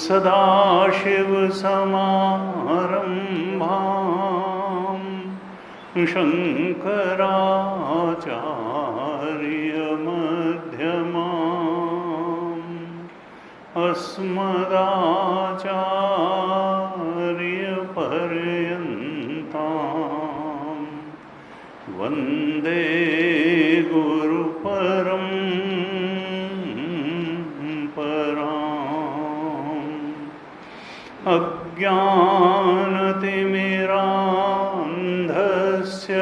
सदाशिवसमारम्भां शङ्कराचार्यमध्यमाम् अस्मदाचार्यपर्यन्तां वन्दे गुरुपरम् अज्ञानतिमिरान्धस्य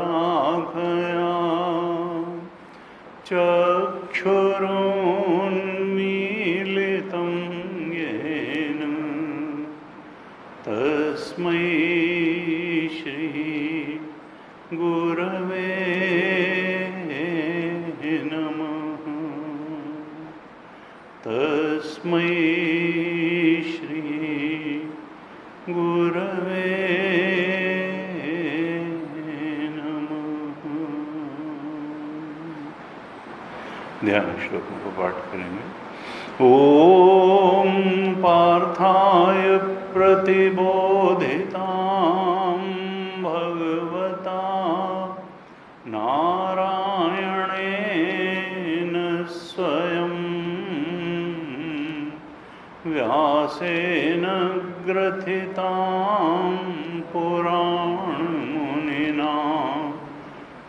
ज्ञानाञ्जनशलाकया चक्षुरुन्मीलितं येन तस्मै श्री गुरवे तस्मै श्री गुरवे नमः। ध्यान श्लोकों को पाठ करेंगे। ओम पार्थाय प्रतिबोधितां भगवता नारायणेन स्वयं व्यासेन ग्रथितां पुराणमुनिना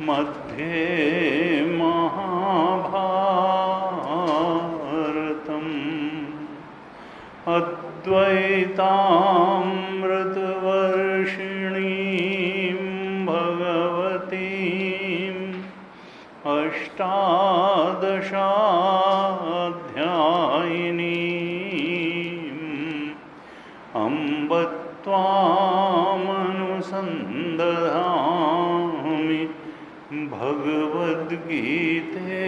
मध्ये महाभारतम् अद्वैतामृतवर्षिणीं भगवतीम् अष्टादशाध्यायिनीम् अम्ब त्वामनुसन्दधामि भगवद्गीते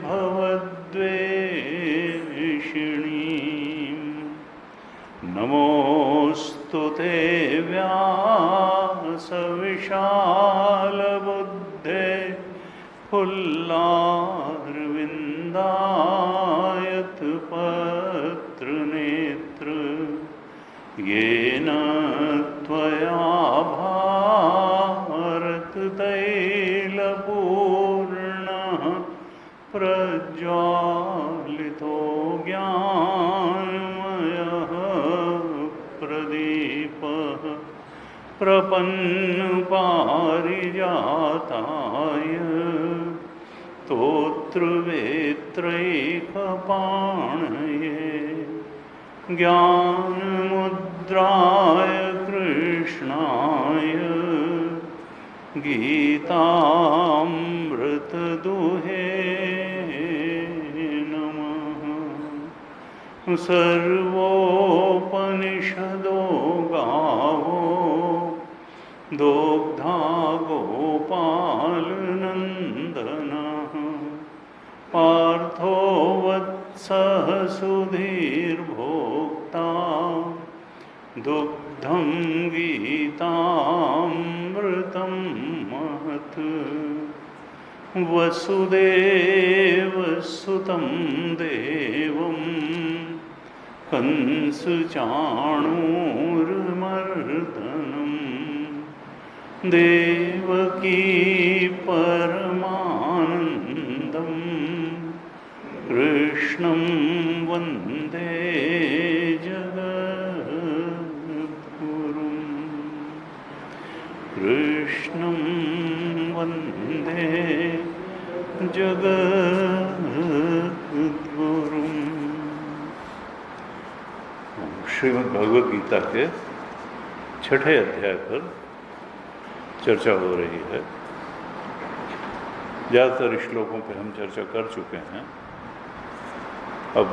भवद्वेषिणीम् नमोऽस्तु ते व्यासविशालबुद्धे फुल्लारविन्दायतपत्रनेत्र येन त्वया भारततैलपूर्णः प्रज्वालितो ज्ञानमयः प्रदीपः प्रपन्नपारिजाताय स्तोत्रवेत्रैकपाणये ज्ञानमुद्राय कृष्णाय गीतामृतदुहे नमः। सर्वोपनिषदो गावो दोग्धा गोपालनन्दनः पार्थो वत्सः सुधीर्भोक्ता दुग्धं गीतामृतं महत् वसुदेवसुतं देवं कंसचाणूरमर्दनं देवकी परमानन्दं कृष्णं वन्दे जगद्गुरुं कृष्णं वन्दे जगद्गुरुं। श्रीमद् भगवद गीता के छठे अध्याय पर चर्चा हो रही है। ज़्यादातर श्लोकों पर हम चर्चा कर चुके हैं। अब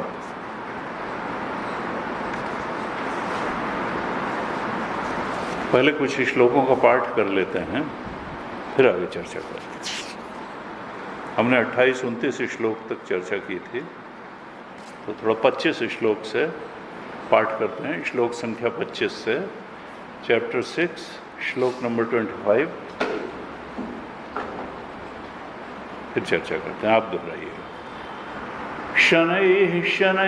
पहले कुछ श्लोकों का पाठ कर लेते हैं, फिर आगे चर्चा करते हैं। हमने 28-29 श्लोक तक चर्चा की थी, तो थोड़ा 25 श्लोक से पाठ करते हैं। श्लोक संख्या 25 से चैप्टर 6 श्लोक नंबर 25 फिर चर्चा करते हैं। आप दोहराइएगा। शनैः शनैरुपरमेत्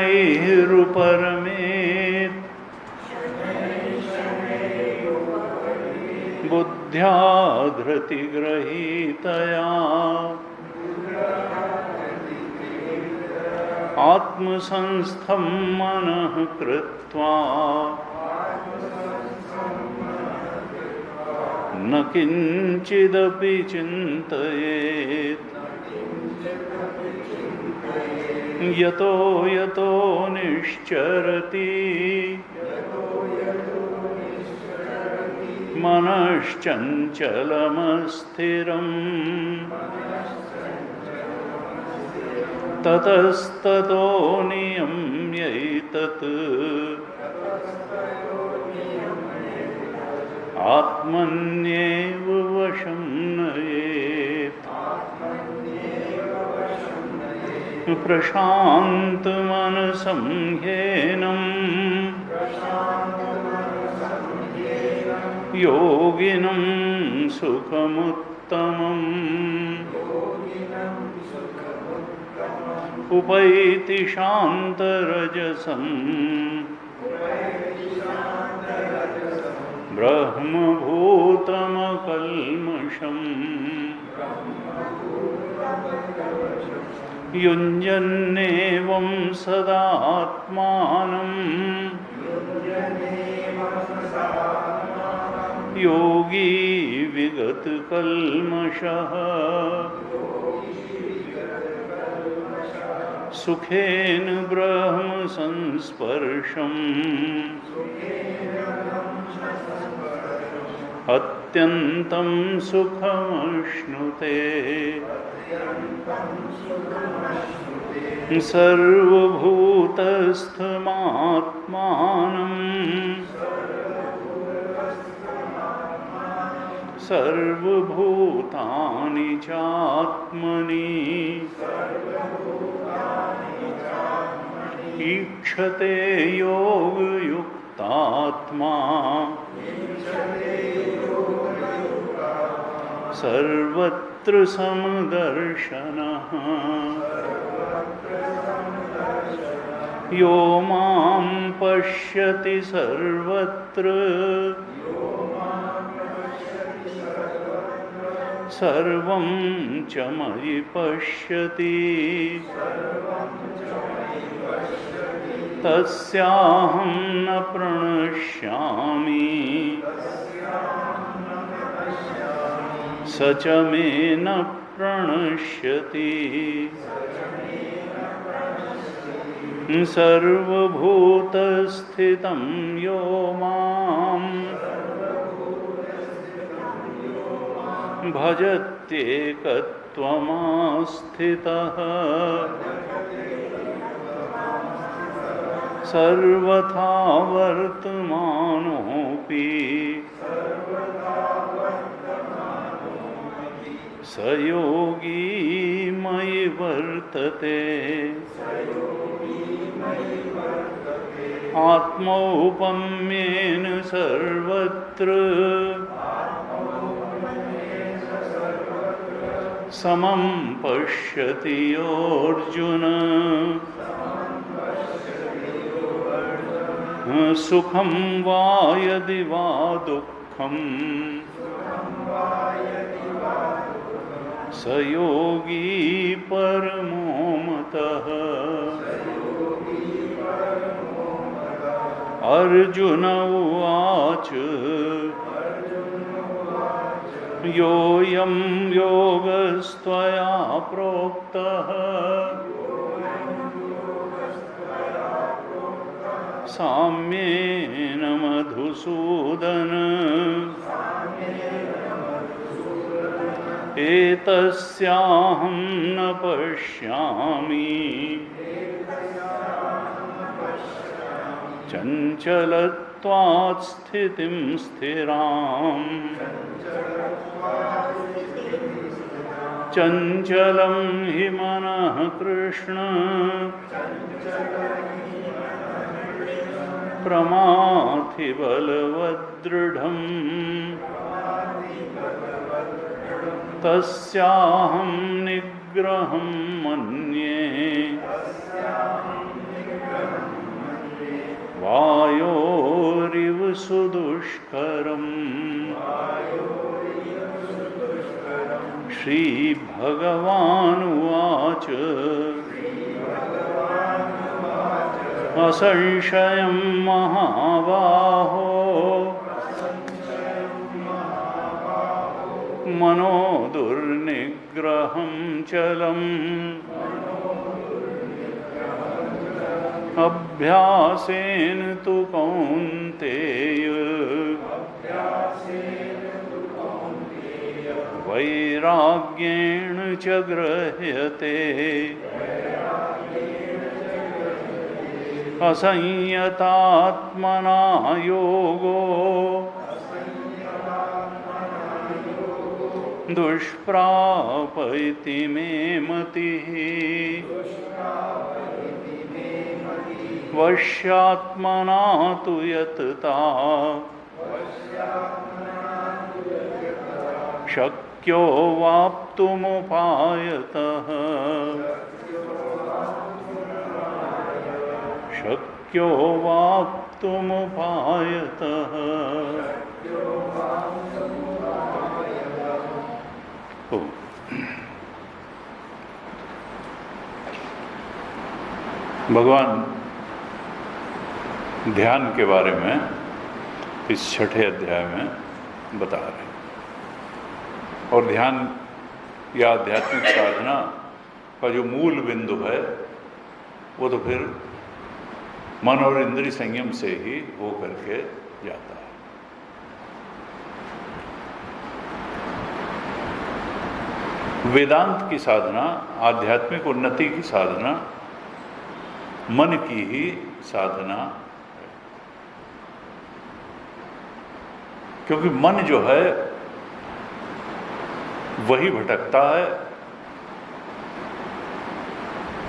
बुद्ध्या धृतिगृहीतया आत्मसंस्थं मनः कृत्वा न किंचिदपि चिन्तयेत् यतो यतो निश्चरति मनश्चञ्चलमस्थिरम् ततस्ततो नियम्यैतत् आत्मन्येव वशं नयेत् प्रशान्तमनसं ह्येनं योगिनं सुखमुत्तमम् उपैति शान्तरजसं ब्रह्मभूतमकल्मषम् युञ्जन्नेवं सदात्मानं योगी विगतकल्मषः सुखेन ब्रह्म संस्पर्शम् अत्यन्तं सुखमश्नुते सर्वभूतस्थमात्मानं सर्वभूतानि चात्मनि ईक्षते योगयुक्तात्मा सर्वत्र समदर्शनः यो मां पश्यति सर्वत्र सर्वं च मयि पश्यति तस्याहं न प्रणश्यामि स च मे न प्रणश्यति सर्वभूतस्थितं यो मां भजत्येकत्वमास्थितः सर्वथा वर्तमानोऽपि स योगी मयि वर्तते। आत्मौपम्येन सर्वत्र समं पश्यति योऽर्जुन। सुखं वा यदि वा दुःखं स योगी परमो मतः। अर्जुन उवाच योऽयं योगस्त्वया प्रोक्तः साम्येन मधुसूदन। एतस्याहं न पश्यामि चञ्चलत्वात् स्थितिं स्थिराम्। चञ्चलं हि मनः कृष्ण प्रमाथि बलवदृढम्। तस्याहं निग्रहं मन्ये वायोरिव सुदुष्करम्। श्रीभगवानुवाच असंशयं महाबाहो मनो दुर्निग्रहं चलम्। अभ्यासेन तु कौन्तेय वैराग्येण च गृह्यते। असंयतात्मना योगो दुष्प्राप इति मे मतिः। वश्यात्मना तु यतता शक्यो वाप्तुमुपायतः। शक्यो वाप्तुमुपायतः। भगवान ध्यान के बारे में इस 6ठे अध्याय में बता रहे हैं। और ध्यान या आध्यात्मिक साधना का जो मूल बिंदु है वो तो फिर मन और इंद्रिय संयम से ही हो करके जाता है। वेदांत की साधना, आध्यात्मिक उन्नति की साधना मन की ही साधना है। क्योंकि मन जो है वही भटकता है।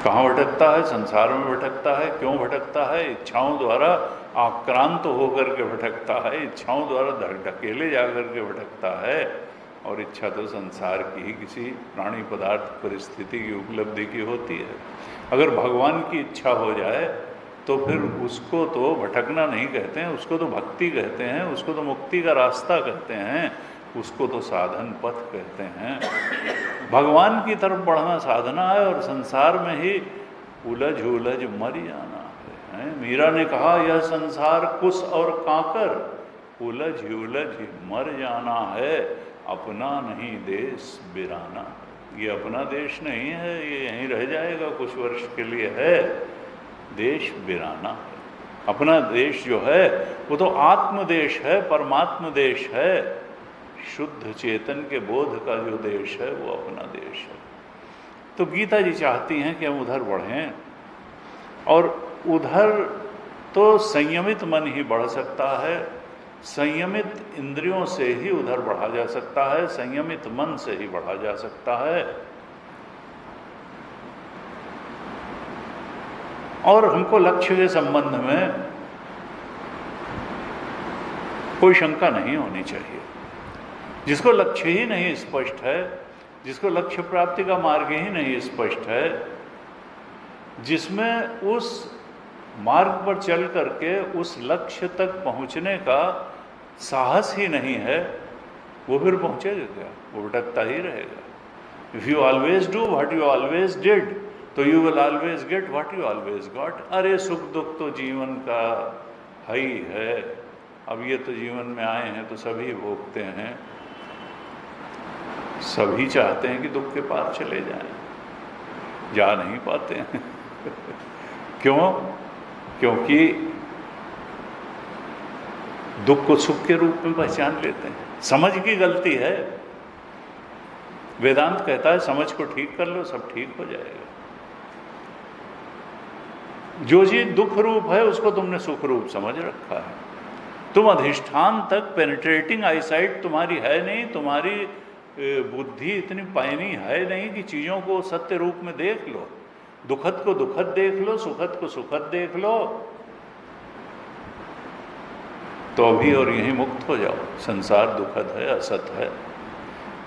कहाँ भटकता है? संसार में भटकता है। क्यों भटकता है? इच्छाओं द्वारा आक्रांत होकर के भटकता है, इच्छाओं द्वारा ढकेले जाकर के भटकता है। और इच्छा तो संसार की ही किसी प्राणी पदार्थ परिस्थिति की उपलब्धि की होती है। अगर भगवान की इच्छा हो जाए तो फिर उसको तो भटकना नहीं कहते हैं, उसको तो भक्ति कहते हैं, उसको तो मुक्ति का रास्ता कहते हैं, उसको तो साधन पथ कहते हैं। भगवान की तरफ बढ़ना साधना है और संसार में ही उलझ उलझ मर जाना है। मीरा ने कहा यह संसार कुस और काकर, उलझ उलझ मर जाना है, अपना नहीं देश बिराना। ये अपना देश नहीं है, ये यहीं रह जाएगा, कुछ वर्ष के लिए है। देश बिराना है। अपना देश जो है वो तो आत्म देश है, परमात्म देश है। शुद्ध चेतन के बोध का जो देश है वो अपना देश है। तो गीता जी चाहती हैं कि हम उधर बढ़ें और उधर तो संयमित मन ही बढ़ सकता है, संयमित इंद्रियों से ही उधर बढ़ा जा सकता है, संयमित मन से ही बढ़ा जा सकता है। और हमको लक्ष्य के संबंध में कोई शंका नहीं होनी चाहिए। जिसको लक्ष्य ही नहीं स्पष्ट है, जिसको लक्ष्य प्राप्ति का मार्ग ही नहीं स्पष्ट है, जिसमें उस मार्ग पर चल करके उस लक्ष्य तक पहुंचने का साहस ही नहीं है, वो फिर पहुंचेगा क्या? वो भटकता ही रहेगा। If you always do what you always did, तो you will always get what you always got. अरे सुख दुख तो जीवन का ही है, अब ये तो जीवन में आए हैं तो सभी भोगते हैं, सभी चाहते हैं कि दुख के पार चले जाएं, जा नहीं पाते हैं। क्यों? क्योंकि दुख को सुख के रूप में पहचान लेते हैं। समझ की गलती है। वेदांत कहता है समझ को ठीक कर लो, सब ठीक हो जाएगा। जो चीज दुख रूप है उसको तुमने सुख रूप समझ रखा है। तुम अधिष्ठान तक पेनिट्रेटिंग आईसाइट तुम्हारी है नहीं, तुम्हारी बुद्धि इतनी पैनी है नहीं कि चीज़ों को सत्य रूप में देख लो। दुखद को दुखद देख लो, सुखद को सुखद देख लो, तो अभी और यहीं मुक्त हो जाओ। संसार दुखद है, असत है,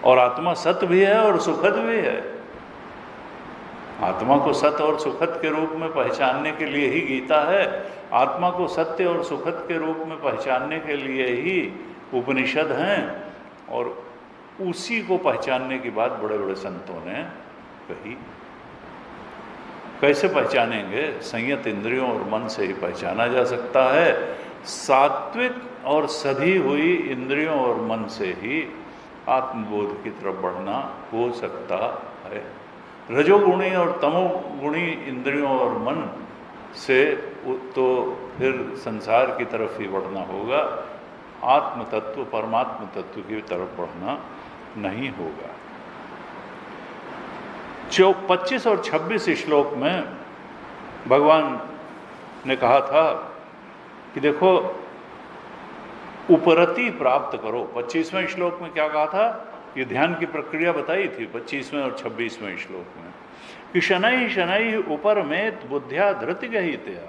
और आत्मा सत्य भी है और सुखद भी है। आत्मा को सत्य और सुखद के रूप में पहचानने के लिए ही गीता है। आत्मा को सत्य और सुखद के रूप में पहचानने के लिए ही उपनिषद हैं, और उसी को पहचानने की बात बड़े बड़े संतों ने कही। कैसे पहचानेंगे? संयत इंद्रियों और मन से ही पहचाना जा सकता है। सात्विक और सधी हुई इंद्रियों और मन से ही आत्मबोध की तरफ बढ़ना हो सकता है। रजोगुणी और तमोगुणी इंद्रियों और मन से तो फिर संसार की तरफ ही बढ़ना होगा, आत्म तत्व परमात्म तत्व की तरफ बढ़ना नहीं होगा। 25 और 26 श्लोक में भगवान ने कहा था कि देखो उपरति प्राप्त करो। 25वें श्लोक में क्या कहा था? ये ध्यान की प्रक्रिया बताई थी 25वें और 26वें श्लोक में कि शनै शनै उपरमेत बुद्धिया धृति गहितया।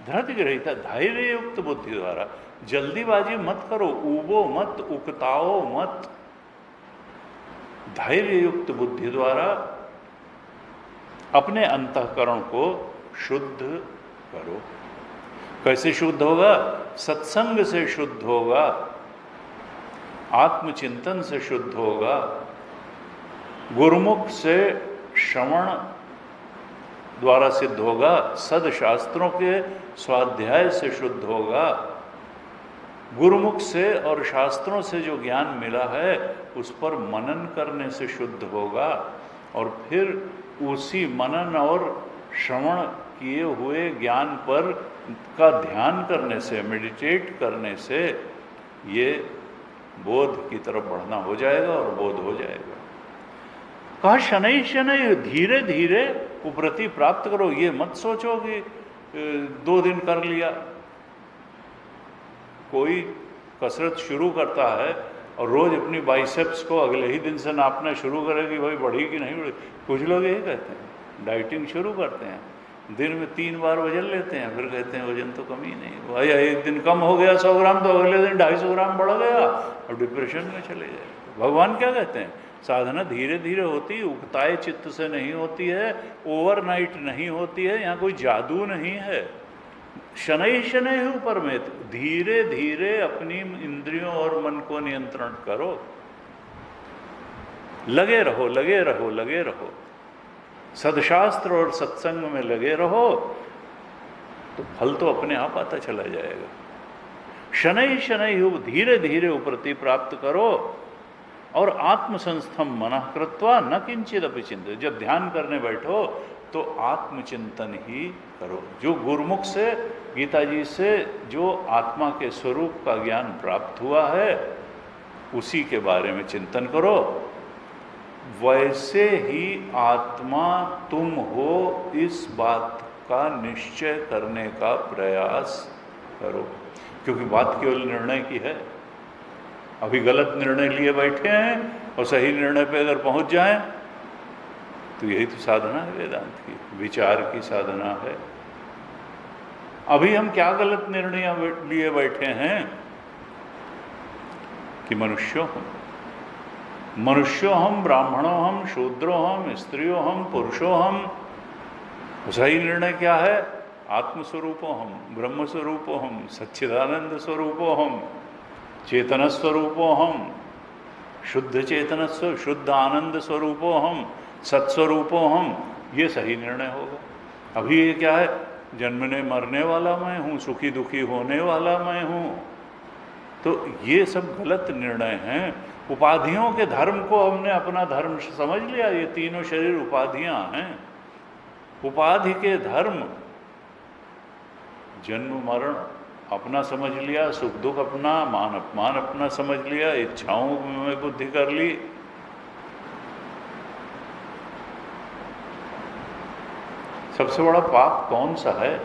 धृति ग्रहिता, धैर्य युक्त बुद्धि द्वारा। जल्दीबाजी मत करो, ऊबो मत, उकताओ मत। धैर्य युक्त बुद्धि द्वारा अपने अंतःकरण को शुद्ध करो। कैसे शुद्ध होगा? सत्संग से शुद्ध होगा, आत्मचिंतन से शुद्ध होगा, गुरुमुख से श्रवण द्वारा सिद्ध होगा, सदशास्त्रों के स्वाध्याय से शुद्ध होगा। गुरुमुख से और शास्त्रों से जो ज्ञान मिला है उस पर मनन करने से शुद्ध होगा, और फिर उसी मनन और श्रवण किए हुए ज्ञान पर का ध्यान करने से, मेडिटेट करने से ये बोध की तरफ बढ़ना हो जाएगा और बोध हो जाएगा। कहा शनै शनै, धीरे धीरे उपरति प्राप्त करो। ये मत सोचो कि 2 दिन कर लिया। कोई कसरत शुरू करता है और रोज अपनी बाइसेप्स को अगले ही दिन से नापना शुरू करे कि भाई बढ़ी कि नहीं बढ़ी। कुछ लोग यही कहते हैं, डाइटिंग शुरू करते हैं, दिन में 3 बार वजन लेते हैं, फिर कहते हैं वजन तो कम ही नहीं भाई, एक दिन कम हो गया 100 ग्राम तो अगले दिन 250 ग्राम बढ़ गया और डिप्रेशन में चले जाए। भगवान क्या कहते हैं? साधना धीरे धीरे होती है, उकताए चित्त से नहीं होती है, ओवरनाइट नहीं होती है, यहाँ कोई जादू नहीं है। शनै शनै ऊपर में धीरे धीरे अपनी इंद्रियों और मन को नियंत्रण करो। लगे रहो, लगे रहो, लगे रहो, सदशास्त्र और सत्संग में लगे रहो, तो फल तो अपने आप आता चला जाएगा। शनै शनै धीरे धीरे उपरति प्राप्त करो, और आत्मसंस्थम मनः कृत्वा न किंचित अपि चिंतित। जब ध्यान करने बैठो तो आत्मचिंतन ही करो। जो गुरुमुख से, गीता जी से जो आत्मा के स्वरूप का ज्ञान प्राप्त हुआ है उसी के बारे में चिंतन करो। वैसे ही आत्मा तुम हो, इस बात का निश्चय करने का प्रयास करो, क्योंकि बात केवल निर्णय की है। अभी गलत निर्णय लिए बैठे हैं और सही निर्णय पे अगर पहुंच जाएं तो यही तो साधना है वेदांत की, विचार की साधना है। अभी हम क्या गलत निर्णय लिए बैठे हैं कि मनुष्यों हम, ब्राह्मणों हम, शूद्रों हम, स्त्रियों हम, पुरुषों हम। सही निर्णय क्या है? आत्मस्वरूपों हम, ब्रह्म स्वरूपों हम, सच्चिदानंद स्वरूपों हम, चेतन स्वरूपों हम, शुद्ध चेतन शुद्ध आनंद स्वरूपों हम, सत्स्वरूपों हम। ये सही निर्णय होगा। अभी ये क्या है? जन्मने मरने वाला मैं हूँ, सुखी दुखी होने वाला मैं हूँ। तो ये सब गलत निर्णय हैं। उपाधियों के धर्म को हमने अपना धर्म समझ लिया। ये तीनों शरीर उपाधियां हैं। उपाधि के धर्म, जन्म मरण अपना समझ लिया, सुख दुख अपना, मान अपमान अपना समझ लिया, इच्छाओं में बुद्धि कर ली। सबसे बड़ा पाप कौन सा है?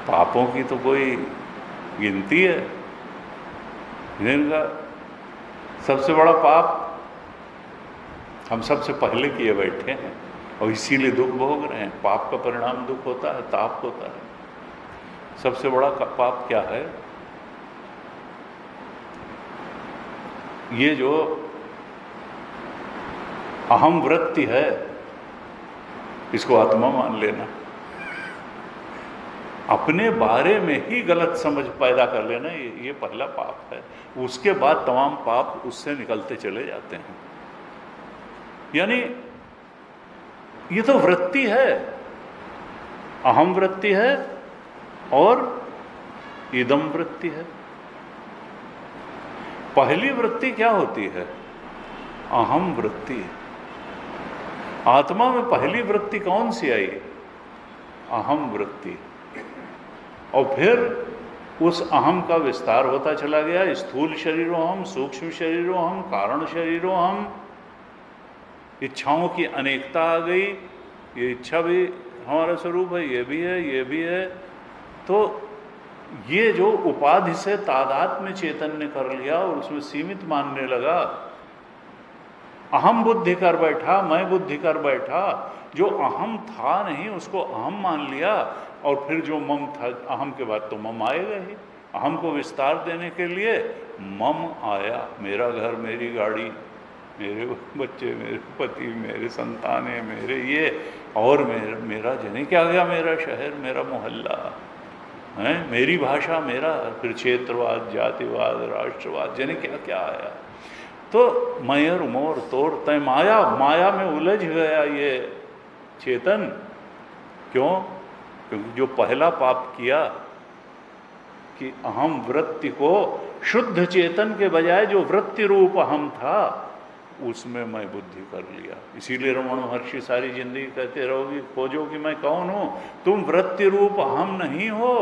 पापों की तो कोई गिनती है। इनका सबसे बड़ा पाप हम सबसे पहले किए बैठे हैं और इसीलिए दुख भोग रहे हैं। पाप का परिणाम दुख होता है, ताप होता है। सबसे बड़ा पाप क्या है? ये जो अहम वृत्ति है, इसको आत्मा मान लेना, अपने बारे में ही गलत समझ पैदा कर लेना, ये पहला पाप है। उसके बाद तमाम पाप उससे निकलते चले जाते हैं। यानी ये तो वृत्ति है, अहम वृत्ति है और इदम वृत्ति है। पहली वृत्ति क्या होती है? अहम वृत्ति। आत्मा में पहली वृत्ति कौन सी आई? अहम वृत्ति। और फिर उस अहम का विस्तार होता चला गया। स्थूल शरीरों हम, सूक्ष्म शरीरों हम, कारण शरीरों हम। इच्छाओं की अनेकता आ गई। ये इच्छा भी हमारा स्वरूप है, ये भी है, ये भी है। तो ये जो उपाधि से तादाद में चैतन्य कर लिया और उसमें सीमित मानने लगा, अहम बुद्धि कर बैठा, मैं बुद्धि कर बैठा। जो अहम था नहीं उसको अहम मान लिया और फिर जो मम था, अहम के बाद तो मम आएगा ही। अहम को विस्तार देने के लिए मम आया। मेरा घर, मेरी गाड़ी, मेरे बच्चे, मेरे पति, मेरे संतानें, मेरे ये और मेरा जने क्या गया, मेरा शहर, मेरा मोहल्ला है, मेरी भाषा, मेरा, फिर क्षेत्रवाद, जातिवाद, राष्ट्रवाद, जने क्या क्या आया। तो मयर मोर तोर तय माया, माया में उलझ गया ये चेतन। क्यों? क्योंकि जो पहला पाप किया कि अहम वृत्ति को शुद्ध चेतन के बजाय जो वृत्ति रूप अहम था उसमें मैं बुद्धि कर लिया। इसीलिए रमण महर्षि सारी जिंदगी कहते रहोगी, खोजो कि मैं कौन हूं। तुम वृत्ति रूप अहम नहीं हो,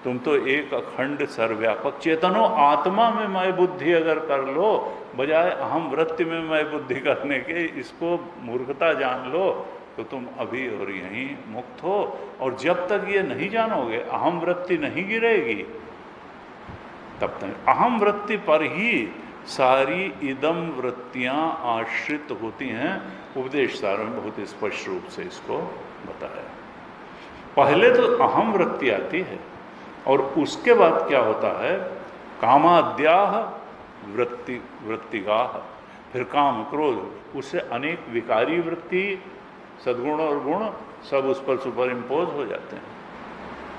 तुम तो एक अखंड सर्वव्यापक चेतन हो। आत्मा में मैं बुद्धि अगर कर लो बजाय अहम वृत्ति में मैं बुद्धि करने के, इसको मूर्खता जान लो तो तुम अभी और यहीं मुक्त हो। और जब तक ये नहीं जानोगे, अहम वृत्ति नहीं गिरेगी, तब तक अहम वृत्ति पर ही सारी इदम वृत्तियां आश्रित होती हैं। उपदेश सार में बहुत स्पष्ट रूप से इसको बताया। पहले तो अहम वृत्ति आती है और उसके बाद क्या होता है? कामाद्याह वृत्तिगाह। फिर काम, क्रोध, उससे अनेक विकारी वृत्ति, सद्गुण और गुण सब उस पर सुपर इम्पोज हो जाते हैं।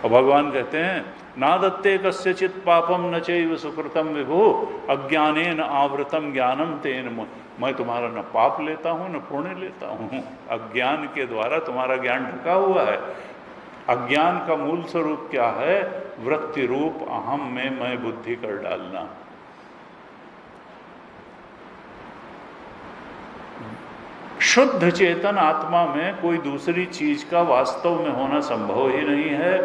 और भगवान कहते हैं, ना दत्ते कस्यचित् पापम न चैव सुकृतम विभु अज्ञानेन आवृतम ज्ञानम तेन। मैं तुम्हारा न पाप लेता हूँ न पुण्य लेता हूँ। अज्ञान के द्वारा तुम्हारा ज्ञान ढका हुआ है। अज्ञान का मूल स्वरूप क्या है? वृत्ति रूप अहम में मैं बुद्धि कर डालना। शुद्ध चेतन आत्मा में कोई दूसरी चीज का वास्तव में होना संभव ही नहीं है।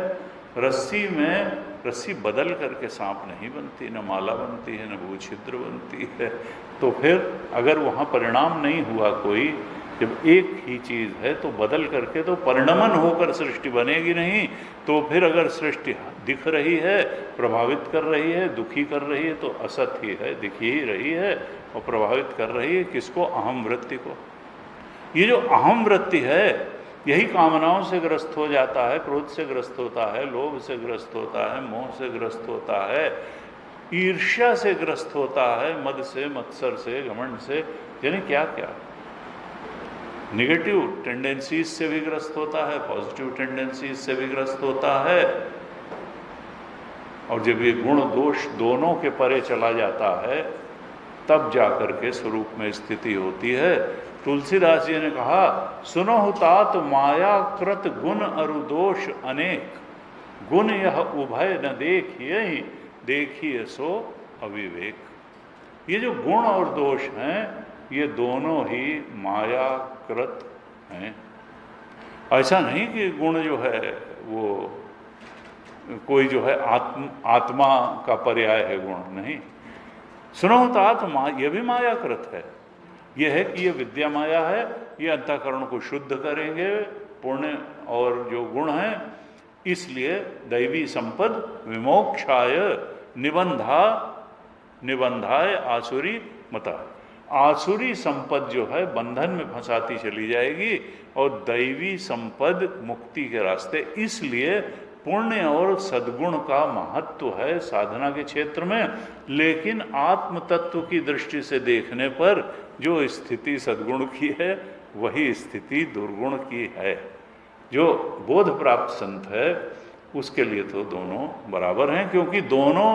रस्सी में रस्सी बदल करके सांप नहीं बनती, न माला बनती है, न भूछिद्र बनती है। तो फिर अगर वहाँ परिणाम नहीं हुआ कोई, जब एक ही चीज़ है तो बदल करके तो परिणमन होकर सृष्टि बनेगी नहीं। तो फिर अगर सृष्टि दिख रही है, प्रभावित कर रही है, दुखी कर रही है, तो असत ही है, दिख ही रही है और प्रभावित कर रही है किसको? अहम वृत्ति को। ये जो अहम वृत्ति है यही कामनाओं से ग्रस्त हो जाता है, क्रोध से ग्रस्त होता है, लोभ से ग्रस्त होता है, मोह से ग्रस्त होता है, ईर्ष्या से ग्रस्त होता है, मद से, मत्सर से, घमंड से, यानी क्या क्या निगेटिव टेंडेंसीज से भी ग्रस्त होता है, पॉजिटिव टेंडेंसीज से भी ग्रस्त होता है। और जब ये गुण दोष दोनों के परे चला जाता है तब जाकर के स्वरूप में स्थिति होती है। तुलसीदास जी ने कहा, सुनहु तात माया कृत गुण अरु दोष अनेक, गुण यह उभय न देखिए, देखिए सो अविवेक। ये जो गुण और दोष हैं ये दोनों ही मायाकृत हैं। ऐसा नहीं कि गुण जो है वो कोई जो है आत्मा का पर्याय है, गुण नहीं। सुनो तात ये भी मायाकृत है। यह है कि ये विद्या माया है, ये अंतःकरण को शुद्ध करेंगे, पुण्य और जो गुण हैं, इसलिए दैवी संपद विमोक्षाय निबंधाय आसुरी मता। आसुरी संपद जो है बंधन में फंसाती चली जाएगी और दैवी संपद मुक्ति के रास्ते। इसलिए पुण्य और सद्गुण का महत्व है साधना के क्षेत्र में, लेकिन आत्म तत्व की दृष्टि से देखने पर जो स्थिति सद्गुण की है वही स्थिति दुर्गुण की है। जो बोध प्राप्त संत है उसके लिए तो दोनों बराबर हैं, क्योंकि दोनों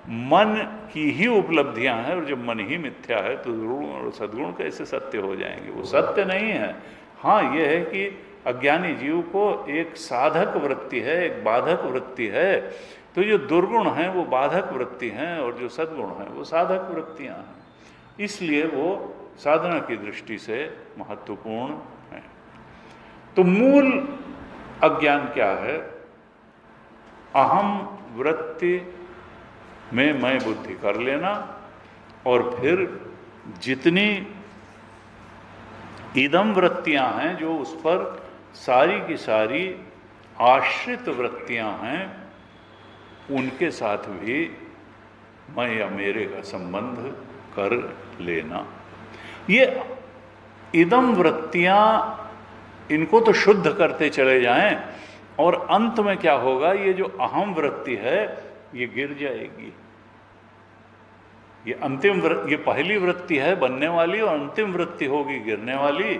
मन की ही उपलब्धियां हैं, और जब मन ही मिथ्या है तो दुर्गुण और सद्गुण कैसे सत्य हो जाएंगे? वो सत्य नहीं है। हाँ, यह है कि अज्ञानी जीव को एक साधक वृत्ति है, एक बाधक वृत्ति है। तो जो दुर्गुण हैं वो बाधक वृत्ति हैं और जो सद्गुण हैं वो साधक वृत्तियां हैं। इसलिए वो साधना की दृष्टि से महत्वपूर्ण है। तो मूल अज्ञान क्या है? अहम वृत्ति में मैं बुद्धि कर लेना, और फिर जितनी इदम वृत्तियां हैं जो उस पर सारी की सारी आश्रित वृत्तियां हैं, उनके साथ भी मैं या मेरे का संबंध कर लेना। ये इदम वृत्तियां, इनको तो शुद्ध करते चले जाएं, और अंत में क्या होगा? ये जो अहम वृत्ति है ये गिर जाएगी। ये पहली वृत्ति है बनने वाली, और अंतिम वृत्ति होगी गिरने वाली।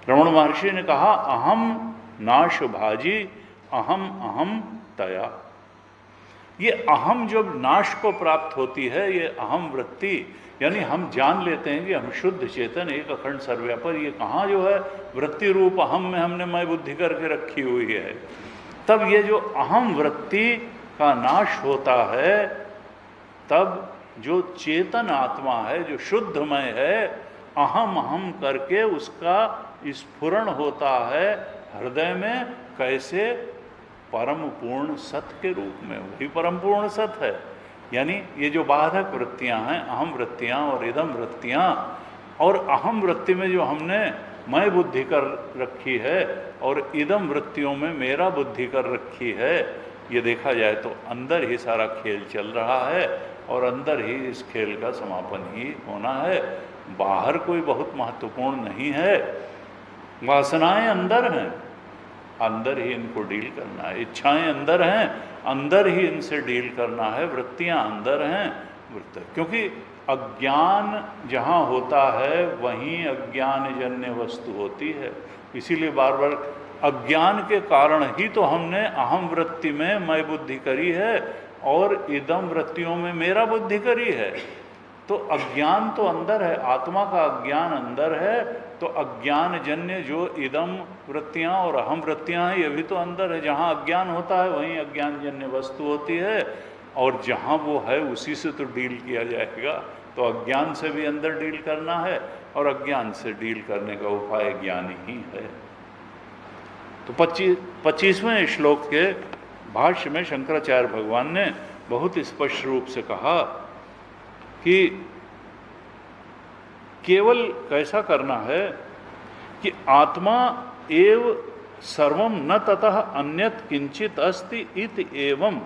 रमण महर्षि ने कहा, अहम नाश भाजी अहम अहम तया। ये अहम जब नाश को प्राप्त होती है, ये अहम वृत्ति, यानी हम जान लेते हैं कि हम शुद्ध चेतन एक अखंड सर्वव्यापक, ये कहाँ जो है वृत्ति रूप अहम में हमने मैं बुद्धि करके रखी हुई है। तब ये जो अहम वृत्ति का नाश होता है, तब जो चेतन आत्मा है, जो शुद्धमय है, अहम अहम करके उसका स्फुरण होता है हृदय में, कैसे? परम पूर्ण सत के रूप में। वही परम पूर्ण सत है। यानी ये जो बाधक वृत्तियां हैं, अहम वृत्तियां और इदम वृत्तियां, और अहम वृत्ति में जो हमने मैं बुद्धि कर रखी है और इदम वृत्तियों में मेरा बुद्धि कर रखी है, ये देखा जाए तो अंदर ही सारा खेल चल रहा है, और अंदर ही इस खेल का समापन ही होना है। बाहर कोई बहुत महत्वपूर्ण नहीं है। वासनाएं अंदर हैं, अंदर ही इनको डील करना है। इच्छाएं अंदर हैं, अंदर ही इनसे डील करना है। वृत्तियां अंदर हैं, क्योंकि अज्ञान जहाँ होता है वहीं अज्ञानजन्य वस्तु होती है। इसीलिए बार बार अज्ञान के कारण ही तो हमने अहम वृत्ति में मैं बुद्धि करी है और इदम वृत्तियों में मेरा बुद्धि करी है। तो अज्ञान तो अंदर है, आत्मा का अज्ञान अंदर है, तो अज्ञान जन्य जो इदम वृत्तियां और अहम वृत्तियां हैं ये भी तो अंदर है। जहाँ अज्ञान होता है वहीं अज्ञान जन्य वस्तु होती है, और जहाँ वो है उसी से तो डील किया जाएगा। तो अज्ञान से भी अंदर डील करना है, और अज्ञान से डील करने का उपाय ज्ञान ही है। तो 25वें श्लोक के भाष्य में शंकराचार्य भगवान ने बहुत स्पष्ट रूप से कहा कि केवल कैसा करना है कि आत्मा एव सर्वम न ततः अन्यत किंचित अस्ति इति एवं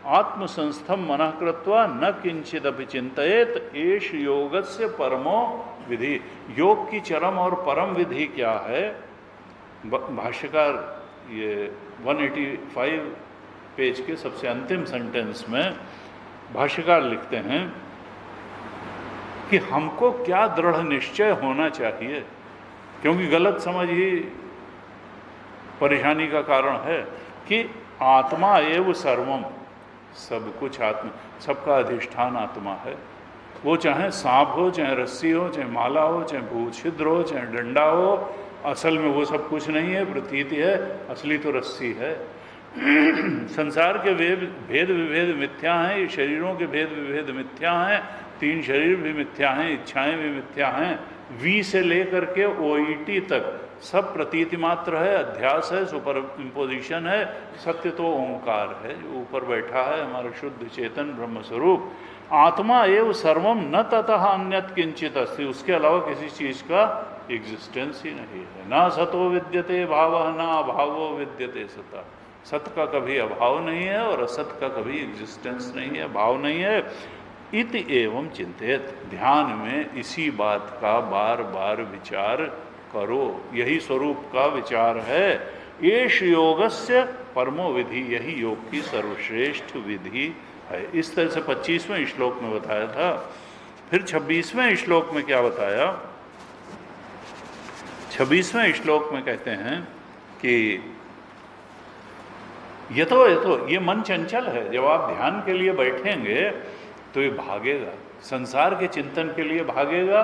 आत्मसंस्थम मनः कृत्वा न किंचित अपि चिंतयेत एष योगस्य परमो विधि। योग की चरम और परम विधि क्या है? भाष्यकार ये 185 पेज के सबसे अंतिम सेंटेंस में भाष्यकार लिखते हैं कि हमको क्या दृढ़ निश्चय होना चाहिए, क्योंकि गलत समझ ही परेशानी का कारण है कि आत्मा एव सर्वम, सब कुछ आत्मा, सबका अधिष्ठान आत्मा है। वो चाहे सांप हो, चाहे रस्सी हो, चाहे माला हो, चाहे भूत छिद्र हो, चाहे डंडा हो, असल में वो सब कुछ नहीं है, प्रतीति है, असली तो रस्सी है। संसार के भेद विभेद मिथ्या हैं, ये शरीरों के भेद विभेद मिथ्या हैं, 3 शरीर भी मिथ्या हैं, इच्छाएं भी मिथ्या हैं, वी से लेकर के ओईटी तक सब प्रतीति मात्र है, अध्यास है, सुपर इम्पोजिशन है। सत्य तो ओंकार है जो ऊपर बैठा है, हमारा शुद्ध चेतन ब्रह्म स्वरूप। आत्मा एव सर्वम न ततः अन्यत किंचित अस्ति, उसके अलावा किसी चीज का एग्जिस्टेंस ही नहीं है। ना सतो विद्यते भावः न अभावो विद्यते सता, सत का कभी अभाव नहीं है और असत का कभी एग्जिस्टेंस नहीं है, भाव नहीं है। इति एवं चिंतित, ध्यान में इसी बात का बार बार विचार करो, यही स्वरूप का विचार है। येष योगस्य परमो विधि, यही योग की सर्वश्रेष्ठ विधि है। इस तरह से 25वें श्लोक में बताया था। फिर 26वें श्लोक में क्या बताया? 26वें श्लोक में कहते हैं कि यथो ये मन चंचल है, जब आप ध्यान के लिए बैठेंगे तो ये भागेगा, संसार के चिंतन के लिए भागेगा,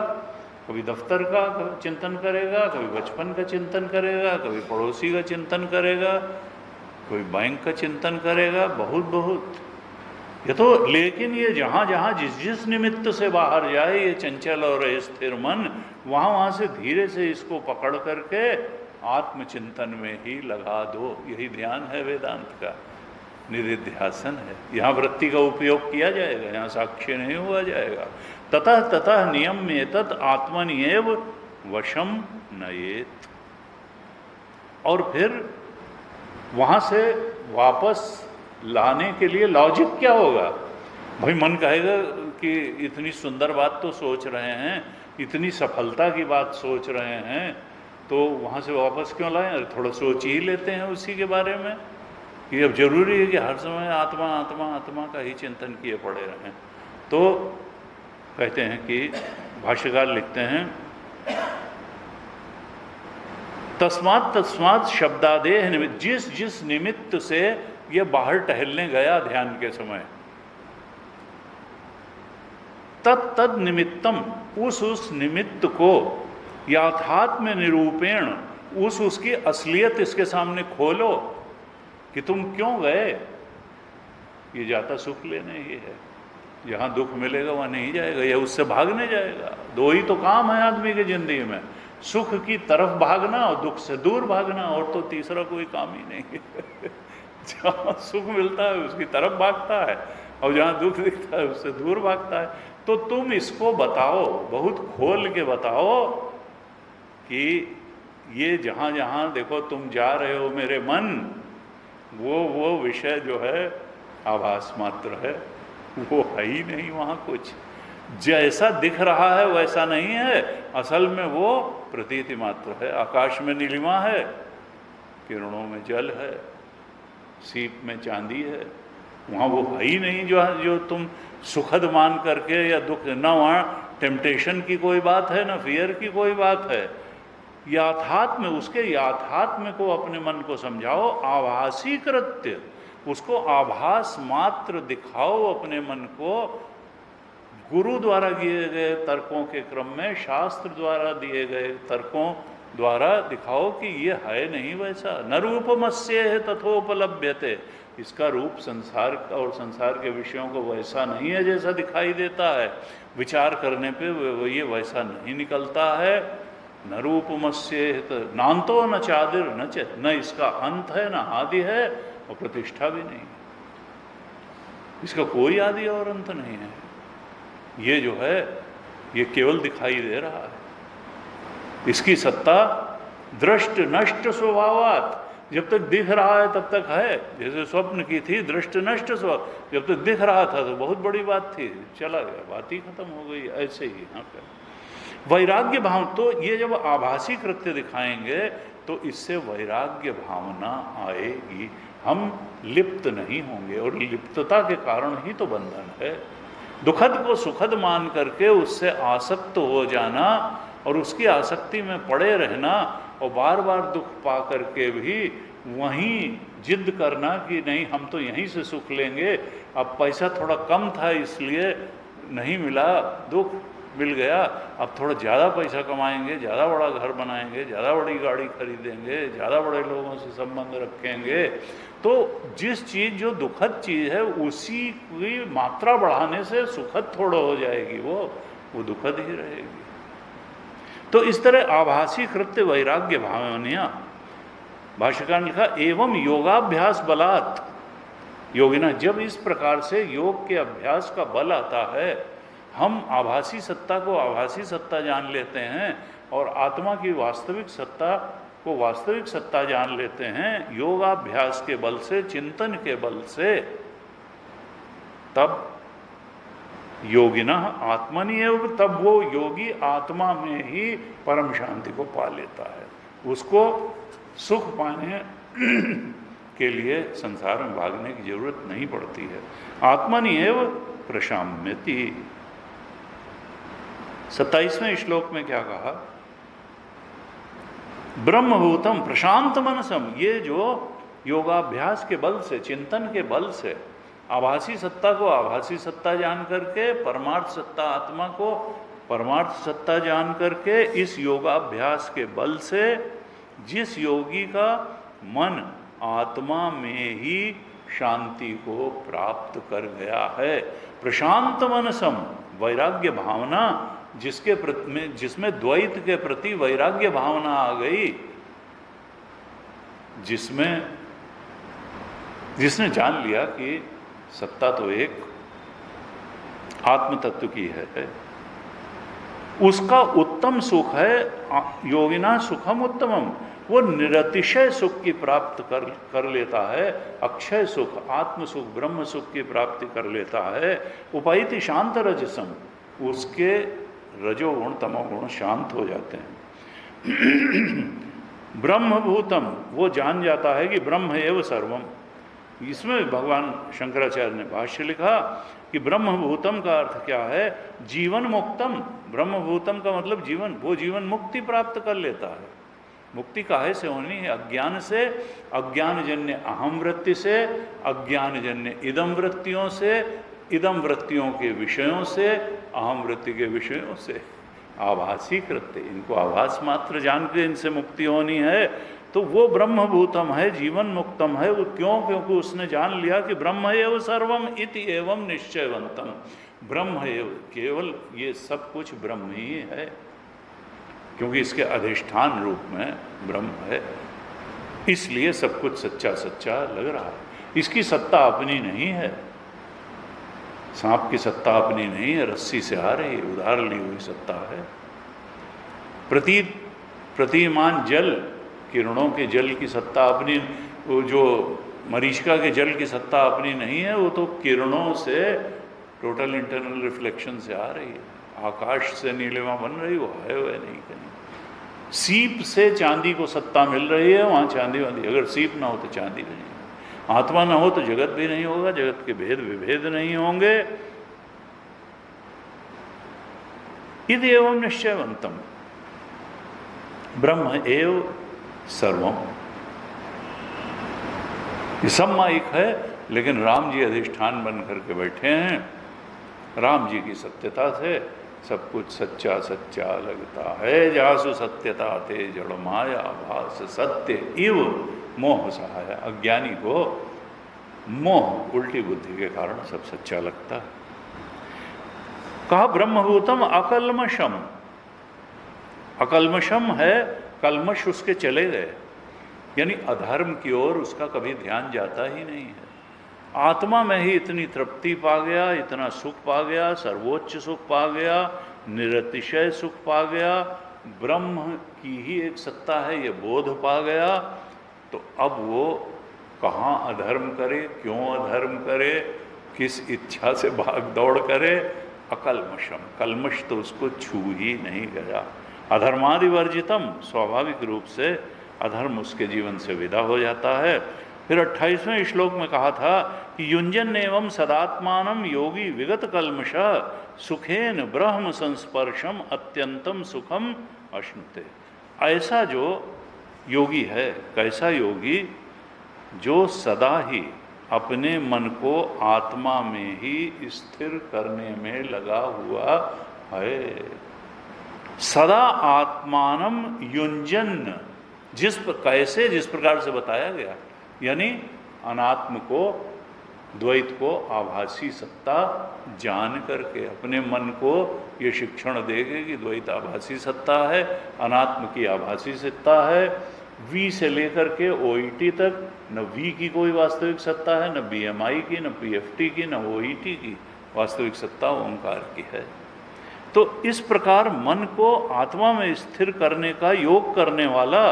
कभी दफ्तर का चिंतन करेगा, कभी बचपन का चिंतन करेगा, कभी पड़ोसी का चिंतन करेगा, कोई बैंक का चिंतन करेगा, बहुत ये तो। लेकिन ये जहाँ जहाँ जिस निमित्त से बाहर जाए ये चंचल और स्थिर मन, वहाँ से धीरे से इसको पकड़ करके आत्मचिंतन में ही लगा दो। यही ध्यान है वेदांत का, निधिध्यासन है। यहाँ वृत्ति का उपयोग किया जाएगा, यहाँ साक्ष्य नहीं हुआ जाएगा। ततः ततः नियम में तत् आत्मनिएव वशम नयेत। और फिर वहाँ से वापस लाने के लिए लॉजिक क्या होगा? भाई मन कहेगा कि इतनी सुंदर बात तो सोच रहे हैं, इतनी सफलता की बात सोच रहे हैं, तो वहाँ से वापस क्यों लाएं? थोड़ा सोच ही लेते हैं उसी के बारे में कि अब जरूरी है कि हर समय आत्मा आत्मा आत्मा का ही चिंतन किए पड़े रहें। तो कहते हैं कि भाष्यकार लिखते हैं तस्मात् शब्दादेह निमित्त, जिस निमित्त से ये बाहर टहलने गया ध्यान के समय, तद निमित्तम, उस निमित्त को याथात्म्य निरूपेण, उसकी असलियत इसके सामने खोलो कि तुम क्यों गए। ये जाता सुख लेने ही है, जहाँ दुख मिलेगा वहाँ नहीं जाएगा, या उससे भागने जाएगा। 2 ही तो काम है आदमी की जिंदगी में, सुख की तरफ भागना और दुख से दूर भागना, और तो तीसरा कोई काम ही नहीं है। जहाँ सुख मिलता है उसकी तरफ भागता है, और जहाँ दुख दिखता है उससे दूर भागता है। तो तुम इसको बताओ, बहुत खोल के बताओ कि ये जहाँ जहाँ देखो तुम जा रहे हो मेरे मन, वो विषय जो है आभास मात्र है, वो है ही नहीं वहाँ कुछ। जैसा दिख रहा है वैसा नहीं है, असल में वो प्रतीति मात्र है। आकाश में नीलिमा है, किरणों में जल है, सीप में चांदी है, वहाँ वो है ही नहीं जो तुम सुखद मान करके, या दुख, ना वहाँ टेम्पटेशन की कोई बात है, ना फियर की कोई बात है। याथात्म्य, उसके याथात्म्य को अपने मन को समझाओ, आभासी कृत्य, उसको आभास मात्र दिखाओ अपने मन को। गुरु द्वारा दिए गए तर्कों के क्रम में, शास्त्र द्वारा दिए गए तर्कों द्वारा दिखाओ कि ये है नहीं वैसा। न रूपमस्य है तथोपलभ्यते, इसका रूप संसार और संसार के विषयों को वैसा नहीं है जैसा दिखाई देता है। विचार करने पे ये वैसा नहीं निकलता है। न रूपमस्य नान्तो न चादिर न इसका अंत है, न आदि है, और प्रतिष्ठा भी नहीं, इसका कोई आदि और अंत नहीं है। ये जो है ये केवल दिखाई दे रहा है, इसकी सत्ता दृष्ट नष्ट स्वभावात, जब तक दिख रहा है तब तक है। जैसे स्वप्न की थी दृष्ट नष्ट स्वभाव, जब तक दिख रहा था तो बहुत बड़ी बात थी, चला गया, बात ही खत्म हो गई। ऐसे ही यहाँ पर वैराग्य भाव, तो ये जब आभासी कृत्य दिखाएंगे तो इससे वैराग्य भावना आएगी, हम लिप्त नहीं होंगे। और लिप्तता के कारण ही तो बंधन है। दुखद को सुखद मान करके उससे आसक्त हो जाना और उसकी आसक्ति में पड़े रहना और बार बार दुख पा करके भी वहीं जिद करना कि नहीं हम तो यहीं से सुख लेंगे, अब पैसा थोड़ा कम था इसलिए नहीं मिला, दुख मिल गया, अब थोड़ा ज़्यादा पैसा कमाएंगे, ज़्यादा बड़ा घर बनाएंगे, ज़्यादा बड़ी गाड़ी खरीदेंगे, ज़्यादा बड़े लोगों से संबंध रखेंगे। तो जिस चीज़ जो दुखद चीज़ है उसी की मात्रा बढ़ाने से सुखद थोड़ा हो जाएगी, वो दुखद ही रहेगी। तो इस तरह आभासी कृत्य वैराग्य भावनिया, भाष्यकार ने लिखा एवं योगाभ्यास बलात् योगिना, जब इस प्रकार से योग के अभ्यास का बल आता है, हम आभासी सत्ता को आभासी सत्ता जान लेते हैं और आत्मा की वास्तविक सत्ता को वास्तविक सत्ता जान लेते हैं योगाभ्यास के बल से, चिंतन के बल से, तब योगिना आत्मनि एव, तब वो योगी आत्मा में ही परम शांति को पा लेता है। उसको सुख पाने के लिए संसार में भागने की जरूरत नहीं पड़ती है। आत्मनि एव प्रशाम्यति। 27वें श्लोक में क्या कहा? ब्रह्मभूतम प्रशांत मनसम, ये जो योगाभ्यास के बल से, चिंतन के बल से आभासी सत्ता को आभासी सत्ता जान करके, परमार्थ सत्ता आत्मा को परमार्थ सत्ता जान करके, इस योगाभ्यास के बल से जिस योगी का मन आत्मा में ही शांति को प्राप्त कर गया है, प्रशांत मनसम, वैराग्य भावना जिसके प्रति में, जिसमें द्वैत के प्रति वैराग्य भावना आ गई, जिसने जान लिया कि सत्ता तो एक आत्म तत्व की है, उसका उत्तम सुख है योगिना सुखम उत्तमम, वो निरतिशय सुख की प्राप्त कर लेता है, अक्षय सुख, आत्म सुख, ब्रह्म सुख की प्राप्ति कर लेता है। उपायति शांत रजसम, उसके रजोगुण तमोगुण शांत हो जाते हैं। ब्रह्मभूतम, वो जान जाता है कि ब्रह्म एव सर्वम। इसमें भगवान शंकराचार्य ने भाष्य लिखा कि ब्रह्मभूतम का अर्थ क्या है? जीवन मुक्तम। ब्रह्मभूतम का मतलब जीवन, वो जीवन मुक्ति प्राप्त कर लेता है। मुक्ति काहे से होनी है? अज्ञान से, अज्ञानजन्य अहम वृत्ति से, अज्ञानजन्य इदम वृत्तियों से, इदम वृत्तियों के विषयों से, अहम वृत्ति के विषयों से। आभासी कृत्य, इनको आभास मात्र जान के इनसे मुक्ति होनी है, तो वो ब्रह्मभूतम है, जीवन मुक्तम है। वो क्यों? क्योंकि उसने जान लिया कि ब्रह्म एव सर्वम इति एवं निश्चयवंतम। ब्रह्म एव, केवल ये सब कुछ ब्रह्म ही है, क्योंकि इसके अधिष्ठान रूप में ब्रह्म है, इसलिए सब कुछ सच्चा सच्चा लग रहा है। इसकी सत्ता अपनी नहीं है, सांप की सत्ता अपनी नहीं है, रस्सी से आ रही है, उधार ली हुई सत्ता है। प्रतिमान जल, किरणों के जल की सत्ता अपनी, वो जो मरीचिका के जल की सत्ता अपनी नहीं है, वो तो किरणों से, टोटल इंटरनल रिफ्लेक्शन से आ रही है। आकाश से नीलिमा बन रही, वो है वह नहीं कहीं। सीप से चांदी को सत्ता मिल रही है, वहाँ चांदी वांदी, अगर सीप ना हो तो चांदी भी नहीं, आत्मा ना हो तो जगत भी नहीं होगा, जगत के भेद विभेद नहीं होंगे। इद एवं निश्चयवंतम ब्रह्म एव सर्वम। ये सब माइक है, लेकिन राम जी अधिष्ठान बन करके बैठे हैं। राम जी की सत्यता से सब कुछ सच्चा सच्चा लगता है। जासु सत्यता ते जड़ माया भास सत्य इव मोह सहाय। अज्ञानी को मोह, उल्टी बुद्धि के कारण सब सच्चा लगता है। कहा ब्रह्मभूतम अकल्मषम। अकल्मषम है, कल्मश उसके चले गए, यानी अधर्म की ओर उसका कभी ध्यान जाता ही नहीं है। आत्मा में ही इतनी तृप्ति पा गया, इतना सुख पा गया, सर्वोच्च सुख पा गया, निरतिशय सुख पा गया, ब्रह्म की ही एक सत्ता है ये बोध पा गया, तो अब वो कहाँ अधर्म करे, क्यों अधर्म करे, किस इच्छा से भाग दौड़ करे, अकल्मषम, कल्मष तो उसको छू ही नहीं गया। अधर्मादिवर्जितम, स्वाभाविक रूप से अधर्म उसके जीवन से विदा हो जाता है। फिर 28वें श्लोक में कहा था कि युंजन एवं सदात्मानम योगी विगत कल्मष सुखेन ब्रह्म संस्पर्शम अत्यंतम सुखम अश्नुते। ऐसा जो योगी है, कैसा योगी, जो सदा ही अपने मन को आत्मा में ही स्थिर करने में लगा हुआ है। सदा आत्मानम युंजन, जिस प्रकार से बताया गया, यानी अनात्म को, द्वैत को आभासी सत्ता जान करके अपने मन को ये शिक्षण देगे कि द्वैत आभासी सत्ता है, अनात्म की आभासी सत्ता है। वी से लेकर के ओईटी तक न वी की कोई वास्तविक सत्ता है, न बीएमआई की, न पीएफटी की, न ओईटी की वास्तविक सत्ता ओंकार की है। तो इस प्रकार मन को आत्मा में स्थिर करने का योग करने वाला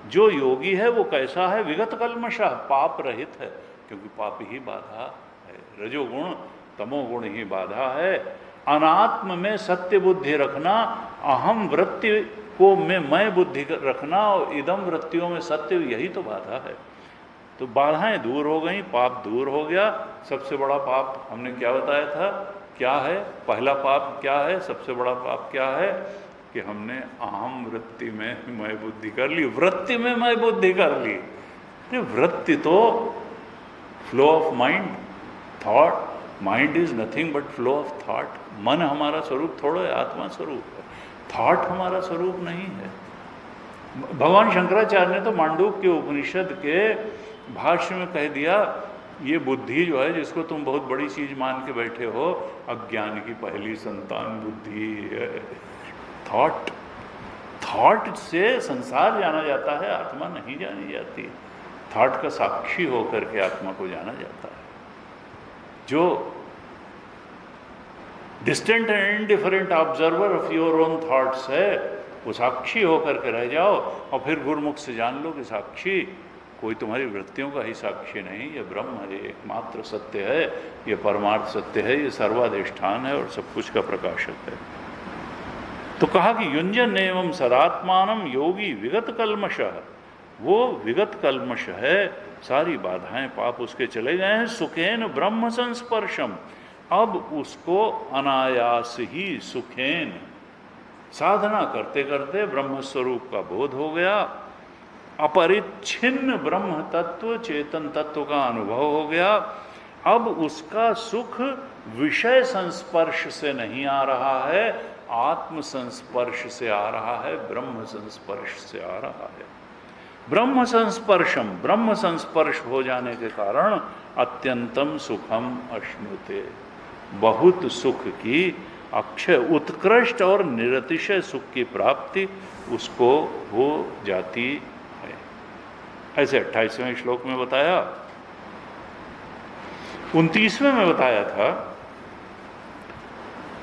जो योगी है वो कैसा है? विगत कल्मषा, पाप रहित है, क्योंकि पाप ही बाधा है, रजोगुण तमोगुण ही बाधा है। अनात्म में सत्य बुद्धि रखना, अहम वृत्ति को में मैं बुद्धि रखना और इदम वृत्तियों में सत्य, यही तो बाधा है। तो बाधाएं दूर हो गई, पाप दूर हो गया। सबसे बड़ा पाप हमने क्या बताया था, क्या है? पहला पाप क्या है? सबसे बड़ा पाप क्या है? कि हमने अहम वृत्ति में मैं बुद्धि कर ली, वृत्ति में मैं बुद्धि कर ली। तो वृत्ति तो flow of mind, thought, mind is nothing but flow of thought. मन हमारा स्वरूप थोड़ा है, आत्मा स्वरूप है, थॉट हमारा स्वरूप नहीं है। भगवान शंकराचार्य ने तो मांडूक्य उपनिषद के भाष्य में कह दिया, ये बुद्धि जो है जिसको तुम बहुत बड़ी चीज मान के बैठे हो, अज्ञान की पहली संतान बुद्धि है। थॉट से संसार जाना जाता है, आत्मा नहीं जानी जाती। थॉट का साक्षी होकर के आत्मा को जाना जाता है। जो distant and indifferent observer of your own thoughts है, वो साक्षी होकर के रह जाओ और फिर गुरुमुख से जान लो कि साक्षी कोई तुम्हारी वृत्तियों का ही साक्षी नहीं, ये ब्रह्म है, ये एकमात्र सत्य है, ये परमार्थ सत्य है, ये सर्वाधिष्ठान है और सब कुछ का प्रकाशक है। तो कहा कि युंजन एवं सदात्मानम योगी विगत कल्मष, वो विगत कल्मष है, सारी बाधाएं पाप उसके चले गए हैं। सुखेन ब्रह्म संस्पर्शम, अब उसको अनायास ही सुखेन साधना करते करते ब्रह्म स्वरूप का बोध हो गया। अपरिच्छिन्न ब्रह्म तत्व, चेतन तत्व का अनुभव हो गया। अब उसका सुख विषय संस्पर्श से नहीं आ रहा है, आत्म संस्पर्श से आ रहा है, ब्रह्म संस्पर्श से आ रहा है। ब्रह्म संस्पर्शम, ब्रह्म संस्पर्श हो जाने के कारण अत्यंतम सुखम अश्नुते, बहुत सुख की, अक्षय उत्कृष्ट और निरतिशय सुख की प्राप्ति उसको हो जाती है। ऐसे 28वें श्लोक में बताया। 29वें में बताया था,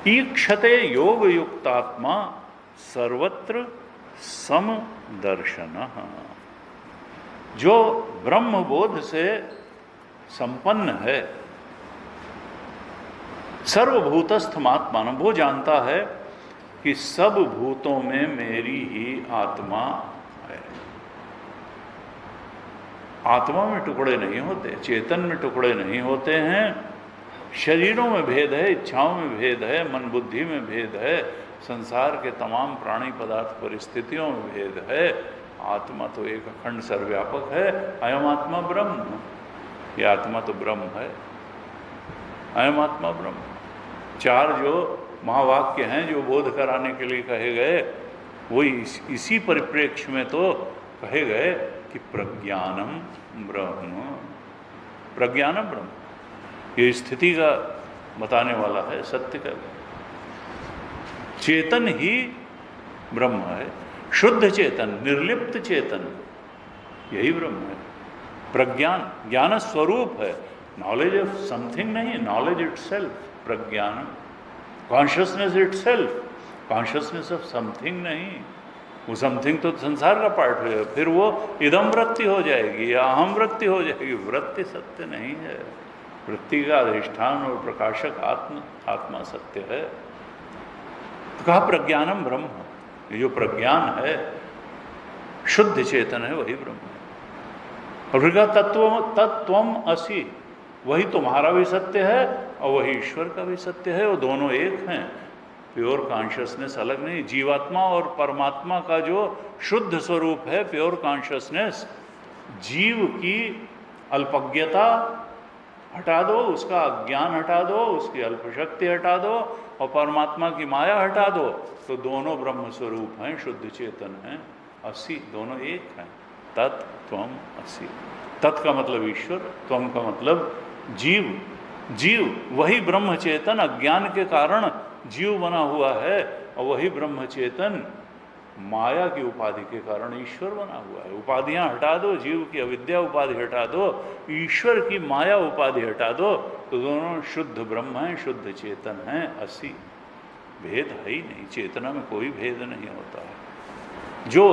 ईक्षते योग युक्तात्मा सर्वत्र समदर्शन, जो ब्रह्मबोध से संपन्न है, सर्वभूतस्थमात्मान, वो जानता है कि सब भूतों में मेरी ही आत्मा है। आत्मा में टुकड़े नहीं होते, चेतन में टुकड़े नहीं होते हैं। शरीरों में भेद है, इच्छाओं में भेद है, मन बुद्धि में भेद है, संसार के तमाम प्राणी पदार्थ परिस्थितियों में भेद है। आत्मा तो एक अखंड सर्वव्यापक है। अयम आत्मा ब्रह्म, ये आत्मा तो ब्रह्म है, अयम आत्मा ब्रह्म। चार जो महावाक्य हैं जो बोध कराने के लिए कहे गए, वही इसी परिप्रेक्ष्य में तो कहे गए कि प्रज्ञानम ब्रह्म, प्रज्ञानम ब्रह्म, ये स्थिति का बताने वाला है, सत्य का। चेतन ही ब्रह्म है, शुद्ध चेतन, निर्लिप्त चेतन, यही ब्रह्म है। प्रज्ञान ज्ञान स्वरूप है, नॉलेज ऑफ समथिंग नहीं, knowledge itself, Pragyan, consciousness itself, consciousness of something नहीं। वो समथिंग तो संसार का पार्ट है, फिर वो इदम वृत्ति हो जाएगी या अहम वृत्ति हो जाएगी। वृत्ति सत्य नहीं है, वृत्ति का अधिष्ठान और प्रकाशक आत्मा सत्य है। तो कहा प्रज्ञानम ब्रह्म, ये जो प्रज्ञान है शुद्ध चेतन है वही ब्रह्म है। और फिर कहा तत्वम असि, वही तुम्हारा भी सत्य है और वही ईश्वर का भी सत्य है, वो दोनों एक हैं। प्योर कॉन्शियसनेस अलग नहीं, जीवात्मा और परमात्मा का जो शुद्ध स्वरूप है प्योर कॉन्शियसनेस, जीव की अल्पज्ञता हटा दो, उसका अज्ञान हटा दो, उसकी अल्पशक्ति हटा दो और परमात्मा की माया हटा दो, तो दोनों ब्रह्म स्वरूप हैं, शुद्ध चेतन हैं, असि, दोनों एक हैं। तत् त्वम असि, तत् का मतलब ईश्वर, त्वम का मतलब जीव। जीव वही ब्रह्म चेतन अज्ञान के कारण जीव बना हुआ है, और वही ब्रह्म चेतन माया की उपाधि के कारण ईश्वर बना हुआ है। उपाधियां हटा दो, जीव की अविद्या उपाधि हटा दो, ईश्वर की माया उपाधि हटा दो, तो दोनों शुद्ध ब्रह्म हैं, शुद्ध चेतन हैं, असि। भेद है ही नहीं, चेतना में कोई भेद नहीं होता है। जो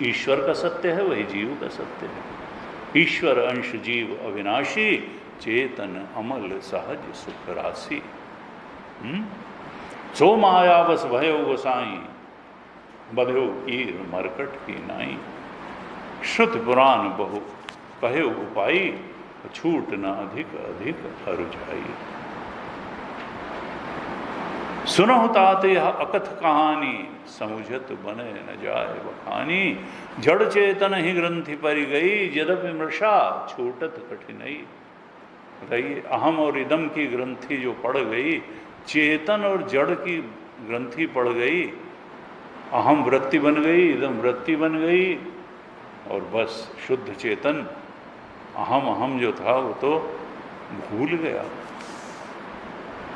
ईश्वर का सत्य है वही जीव का सत्य है। ईश्वर अंश जीव अविनाशी, चेतन अमल सहज सुख राशि। सो माया बस भयो गोसाई, बधो कीर मरकट की नाई। श्रुत पुराण बहु कहे उपाई, छूट न अधिक अधिक अरुझाई। सुनहु ताते अकथ कहानी, समुझत बने न जाए बखानी। जड़ चेतन ही ग्रंथि परि गई, यद्यपि मृषा छूटत कठिनाई। बताइए, अहम और इदम की ग्रंथि जो पड़ गई, चेतन और जड़ की ग्रंथि पड़ गई, अहम वृत्ति बन गई, इदम वृत्ति बन गई, और बस शुद्ध चेतन अहम जो था वो तो भूल गया।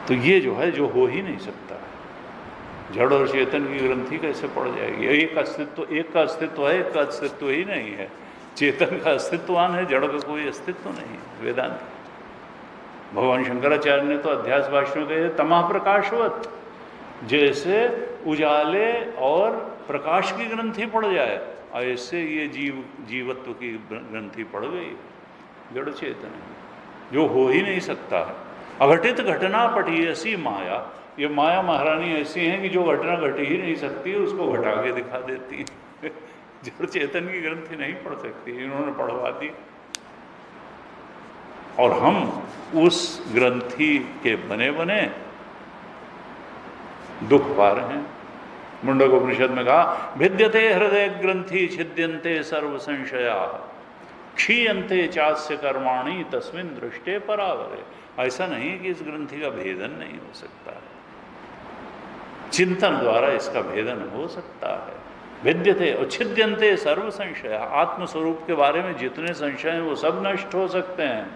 तो ये जो है जो हो ही नहीं सकता है। जड़ और चेतन की ग्रंथि कैसे पड़ जाएगी? एक का अस्तित्व है, एक का अस्तित्व ही नहीं है। चेतन का अस्तित्ववान है, जड़ का कोई अस्तित्व नहीं है। वेदांत भगवान शंकराचार्य ने तो अध्यास भाष्य में कहे तमः प्रकाशवत, जैसे उजाले और प्रकाश की ग्रंथि पड़ जाए, ऐसे ये जीवत्व की ग्रंथि पड़ गई। जड़ चेतन जो हो ही नहीं सकता है। अघटित घटना पटीयसी माया, ये माया महारानी ऐसी हैं कि जो घटना घट ही नहीं सकती उसको घटा के दिखा देती है। जड़ चेतन की ग्रंथि नहीं पढ़ सकती, इन्होंने पढ़वा दी, और हम उस ग्रंथि के बने बने दुख पा रहे हैं। मुंडकोपनिषद में कहा भिद्यते हृदय ग्रंथि छिद्यन्ते सर्व संशया, क्षीयन्ते चास्य कर्माणि तस्मिन् दृष्टे परावरे। ऐसा नहीं है कि इस ग्रंथि का भेदन नहीं हो सकता है, चिंतन द्वारा इसका भेदन हो सकता है। भिद्यते और छिद्यन्ते सर्व संशया, आत्मस्वरूप के बारे में जितने संशय हैं वो सब नष्ट हो सकते हैं।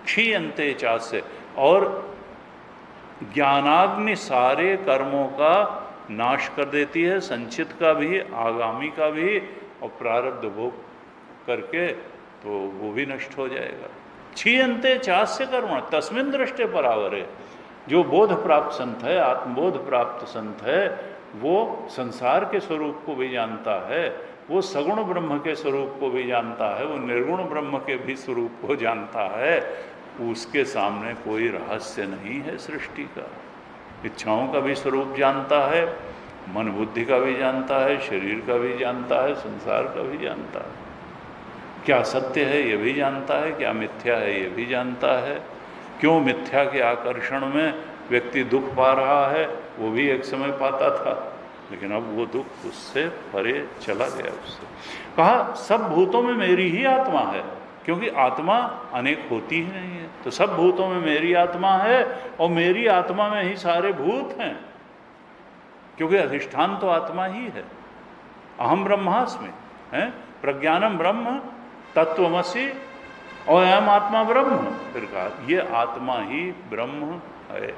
क्षीयन्ते चास्य, और ज्ञानाग्नि सारे कर्मों का नाश कर देती है, संचित का भी, आगामी का भी, और प्रारब्ध भोग करके तो वो भी नष्ट हो जाएगा। क्षीयन्ते चास्य कर्म तस्मिन् दृष्टे परावरे। जो बोध प्राप्त संत है, आत्मबोध प्राप्त संत है, वो संसार के स्वरूप को भी जानता है, वो सगुण ब्रह्म के स्वरूप को भी जानता है, वो निर्गुण ब्रह्म के भी स्वरूप को जानता है। उसके सामने कोई रहस्य नहीं है सृष्टि का। इच्छाओं का भी स्वरूप जानता है, मन बुद्धि का भी जानता है, शरीर का भी जानता है, संसार का भी जानता है। क्या सत्य है ये भी जानता है, क्या मिथ्या है ये भी जानता है। क्यों मिथ्या के आकर्षण में व्यक्ति दुख पा रहा है, वो भी एक समय पाता था, लेकिन अब वो दुख उससे परे चला गया। उससे कहा सब भूतों में मेरी ही आत्मा है, क्योंकि आत्मा अनेक होती ही नहीं है। तो सब भूतों में मेरी आत्मा है और मेरी आत्मा में ही सारे भूत हैं, क्योंकि अधिष्ठान तो आत्मा ही है। अहम ब्रह्मास्मि है, प्रज्ञानम ब्रह्म तत्वमसि, और अहम आत्मा ब्रह्म। फिर कहा ये आत्मा ही ब्रह्म है।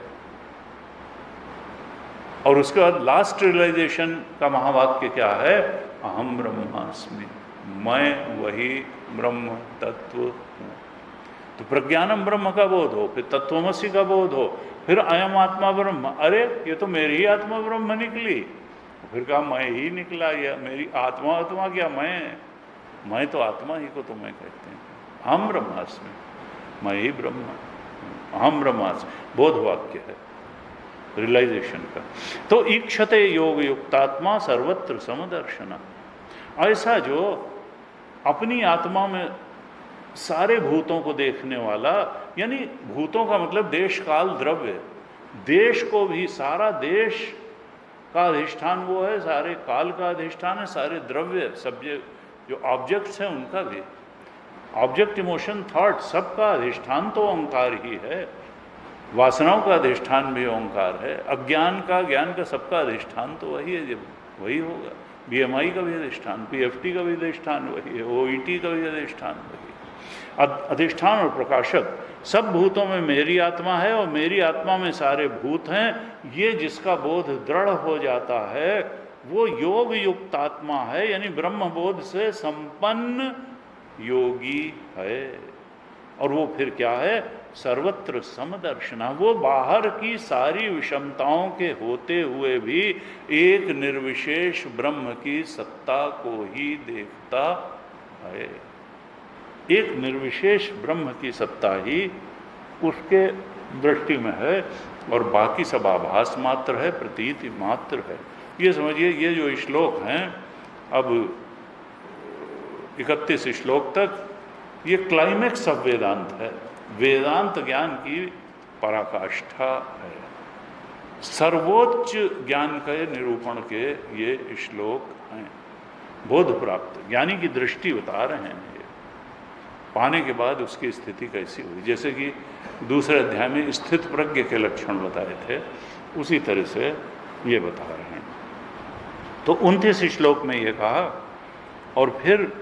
और उसके बाद लास्ट रियलाइजेशन का महावाक्य क्या है? अहम ब्रह्मास्मि, मैं वही ब्रह्म तत्व हूँ। तो प्रज्ञानम ब्रह्म का बोध हो, फिर तत्वमसि का बोध हो, फिर अयम आत्मा ब्रह्म। अरे ये तो मेरी ही आत्मा ब्रह्म निकली, फिर कहा मैं ही निकला, या मेरी आत्मा क्या मैं तो आत्मा ही को तो मैं कहते हैं। हम ब्रह्मास्मि, मैं ही ब्रह्म, हम ब्रह्मास्मि, बोध वाक्य है रियलाइजेशन का। तो ईक्षते योग युक्तात्मा सर्वत्र समदर्शना, ऐसा जो अपनी आत्मा में सारे भूतों को देखने वाला, यानी भूतों का मतलब देश काल द्रव्य, देश को भी, सारा देश का अधिष्ठान वो है, सारे काल का अधिष्ठान है, सारे द्रव्य सब जो ऑब्जेक्ट्स हैं उनका भी, ऑब्जेक्ट इमोशन थॉट सबका अधिष्ठान तो ओंकार ही है। वासनाओं का अधिष्ठान भी ओंकार है, अज्ञान का, ज्ञान का, सबका अधिष्ठान तो वही है, जब वही होगा। बीएमआई का भी अधिष्ठान, पीएफटी का भी अधिष्ठान वही है, ओईटी का भी अधिष्ठान वही है। अधिष्ठान और प्रकाशक सब भूतों में मेरी आत्मा है और मेरी आत्मा में सारे भूत हैं, ये जिसका बोध दृढ़ हो जाता है वो योग युक्त आत्मा है, यानी ब्रह्म बोध से संपन्न योगी है। और वो फिर क्या है? सर्वत्र समदर्शना, वो बाहर की सारी विषमताओं के होते हुए भी एक निर्विशेष ब्रह्म की सत्ता को ही देखता है। एक निर्विशेष ब्रह्म की सत्ता ही उसके दृष्टि में है और बाकी सब आभास मात्र है, प्रतीति मात्र है। ये समझिए, ये जो श्लोक हैं अब 31 श्लोक तक, ये क्लाइमेक्स ऑफ वेदांत है, वेदांत ज्ञान की पराकाष्ठा है, सर्वोच्च ज्ञान के निरूपण के ये श्लोक हैं। बोध प्राप्त ज्ञानी की दृष्टि बता रहे हैं, ये पाने के बाद उसकी स्थिति कैसी हुई। जैसे कि दूसरे अध्याय में स्थित प्रज्ञ के लक्षण बताए थे, उसी तरह से ये बता रहे हैं। तो 29 श्लोक में ये कहा, और फिर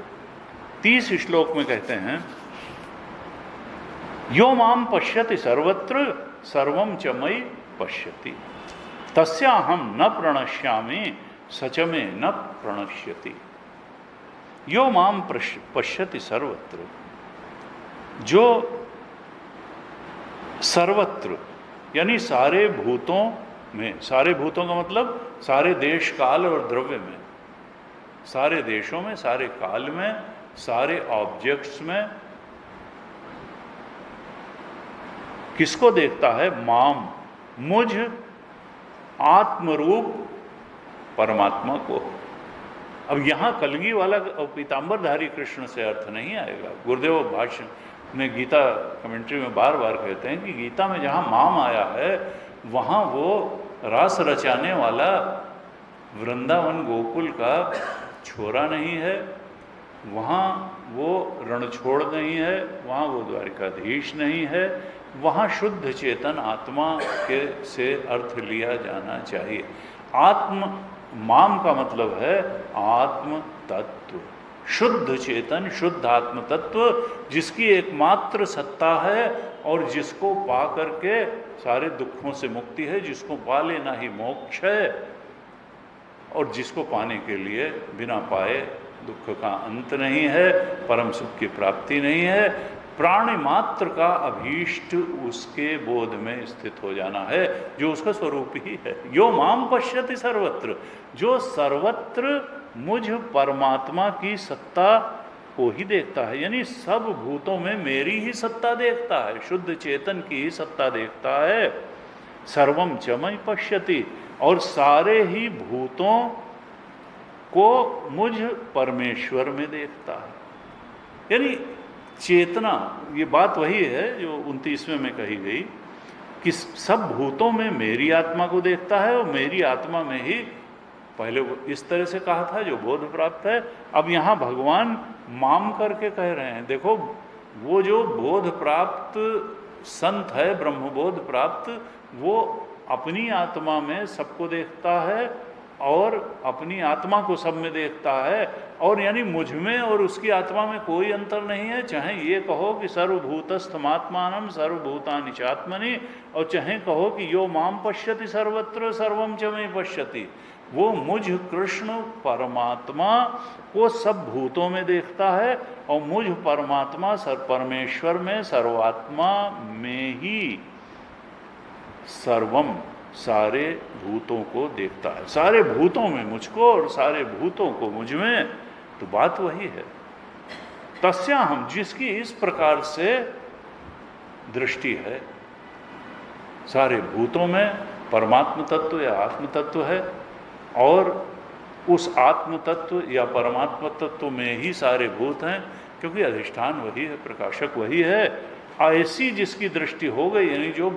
30 श्लोक में कहते हैं, यो माम पश्यति सर्वत्र सर्वम च मयि पश्यति तस्याहम न प्रणश्यामि सच में न प्रणश्यति। यो माम पश्यति सर्वत्र, जो सर्वत्र यानी सारे भूतों में, सारे भूतों का मतलब सारे देश काल और द्रव्य में, सारे देशों में, सारे काल में, सारे ऑब्जेक्ट्स में किसको देखता है? माम, मुझ आत्मरूप परमात्मा को। अब यहां कलगी वाला पीतांबरधारी कृष्ण से अर्थ नहीं आएगा। गुरुदेव भाष्य में, गीता कमेंट्री में बार बार कहते हैं कि गीता में जहां माम आया है वहां वो रास रचाने वाला वृंदावन गोकुल का छोरा नहीं है, वहाँ वो रणछोड़ नहीं है, वहाँ वो द्वारिकाधीश नहीं है, वहाँ शुद्ध चेतन आत्मा के से अर्थ लिया जाना चाहिए। आत्म माम का मतलब है आत्म तत्व, शुद्ध चेतन, शुद्ध आत्म तत्व, जिसकी एकमात्र सत्ता है और जिसको पा करके सारे दुखों से मुक्ति है, जिसको पा लेना ही मोक्ष है, और जिसको पाने के लिए बिना पाए दुख का अंत नहीं है, परम सुख की प्राप्ति नहीं है। प्राणी मात्र का अभीष्ट उसके बोध में स्थित हो जाना है, जो उसका स्वरूप ही है। यो माम पश्यति सर्वत्र, जो सर्वत्र मुझ परमात्मा की सत्ता को ही देखता है, यानी सब भूतों में मेरी ही सत्ता देखता है, शुद्ध चेतन की ही सत्ता देखता है। सर्वम च मयि पश्यति, और सारे ही भूतों को मुझ परमेश्वर में देखता है। यानी चेतना, ये बात वही है जो 29वें में कही गई कि सब भूतों में मेरी आत्मा को देखता है और मेरी आत्मा में ही, पहले इस तरह से कहा था जो बोध प्राप्त है, अब यहाँ भगवान माम करके कह रहे हैं। देखो, वो जो बोध प्राप्त संत है, ब्रह्मबोध प्राप्त, वो अपनी आत्मा में सबको देखता है और अपनी आत्मा को सब में देखता है, और यानी मुझ में और उसकी आत्मा में कोई अंतर नहीं है। चाहे ये कहो कि सर्वभूतस्थमात्मानम सर्वभूतानि चात्मनि, और चाहे कहो कि यो माम पश्यति सर्वत्र सर्वम च मयि पश्यति, वो मुझ कृष्ण परमात्मा को सब भूतों में देखता है और मुझ परमात्मा परमेश्वर में, सर्वात्मा में ही सर्वम सारे भूतों को देखता है, सारे भूतों में मुझको और सारे भूतों को मुझ में। तो बात वही है। तस्या हम, जिसकी इस प्रकार से दृष्टि है, सारे भूतों में परमात्म तत्व या आत्म तत्व है और उस आत्म तत्व या परमात्म तत्व में ही सारे भूत हैं, क्योंकि अधिष्ठान वही है, प्रकाशक वही है। ऐसी जिसकी दृष्टि हो गई, यानी जो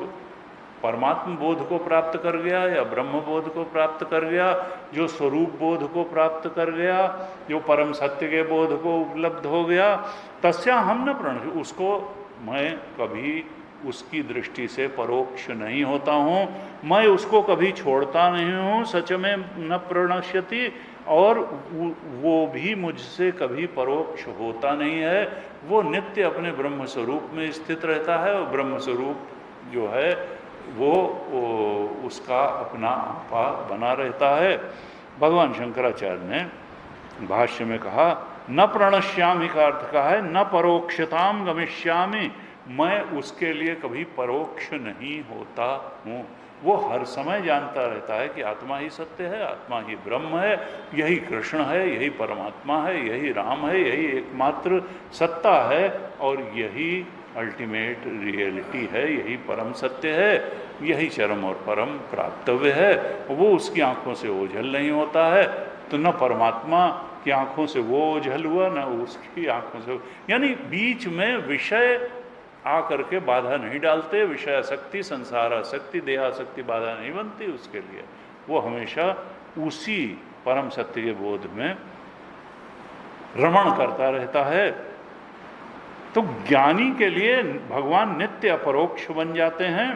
परमात्म बोध को प्राप्त कर गया या ब्रह्म बोध को प्राप्त कर गया, जो स्वरूप बोध को प्राप्त कर गया, जो परम सत्य के बोध को उपलब्ध हो गया, तस्या हम न प्रणश्य, उसको मैं कभी उसकी दृष्टि से परोक्ष नहीं होता हूँ, मैं उसको कभी छोड़ता नहीं हूँ, सच में न प्रणश्यति, और वो भी मुझसे कभी परोक्ष होता नहीं है। वो नित्य अपने ब्रह्म स्वरूप में स्थित रहता है और ब्रह्म स्वरूप जो है वो उसका अपना आपा बना रहता है। भगवान शंकराचार्य ने भाष्य में कहा, न प्रणश्यामि का अर्थ का है न परोक्षताम गमिष्यामि, मैं उसके लिए कभी परोक्ष नहीं होता हूँ। वो हर समय जानता रहता है कि आत्मा ही सत्य है, आत्मा ही ब्रह्म है, यही कृष्ण है, यही परमात्मा है, यही राम है, यही एकमात्र सत्ता है और यही अल्टीमेट रियलिटी है, यही परम सत्य है, यही चरम और परम प्राप्तव्य है। वो उसकी आंखों से ओझल नहीं होता है। तो न परमात्मा की आंखों से वो ओझल हुआ, न उसकी आंखों से, यानी बीच में विषय आकर के बाधा नहीं डालते। विषय आसक्ति, संसार आसक्ति, देहासक्ति बाधा नहीं बनती उसके लिए। वो हमेशा उसी परम सत्य के बोध में रमण करता रहता है। तो ज्ञानी के लिए भगवान नित्य अपरोक्ष बन जाते हैं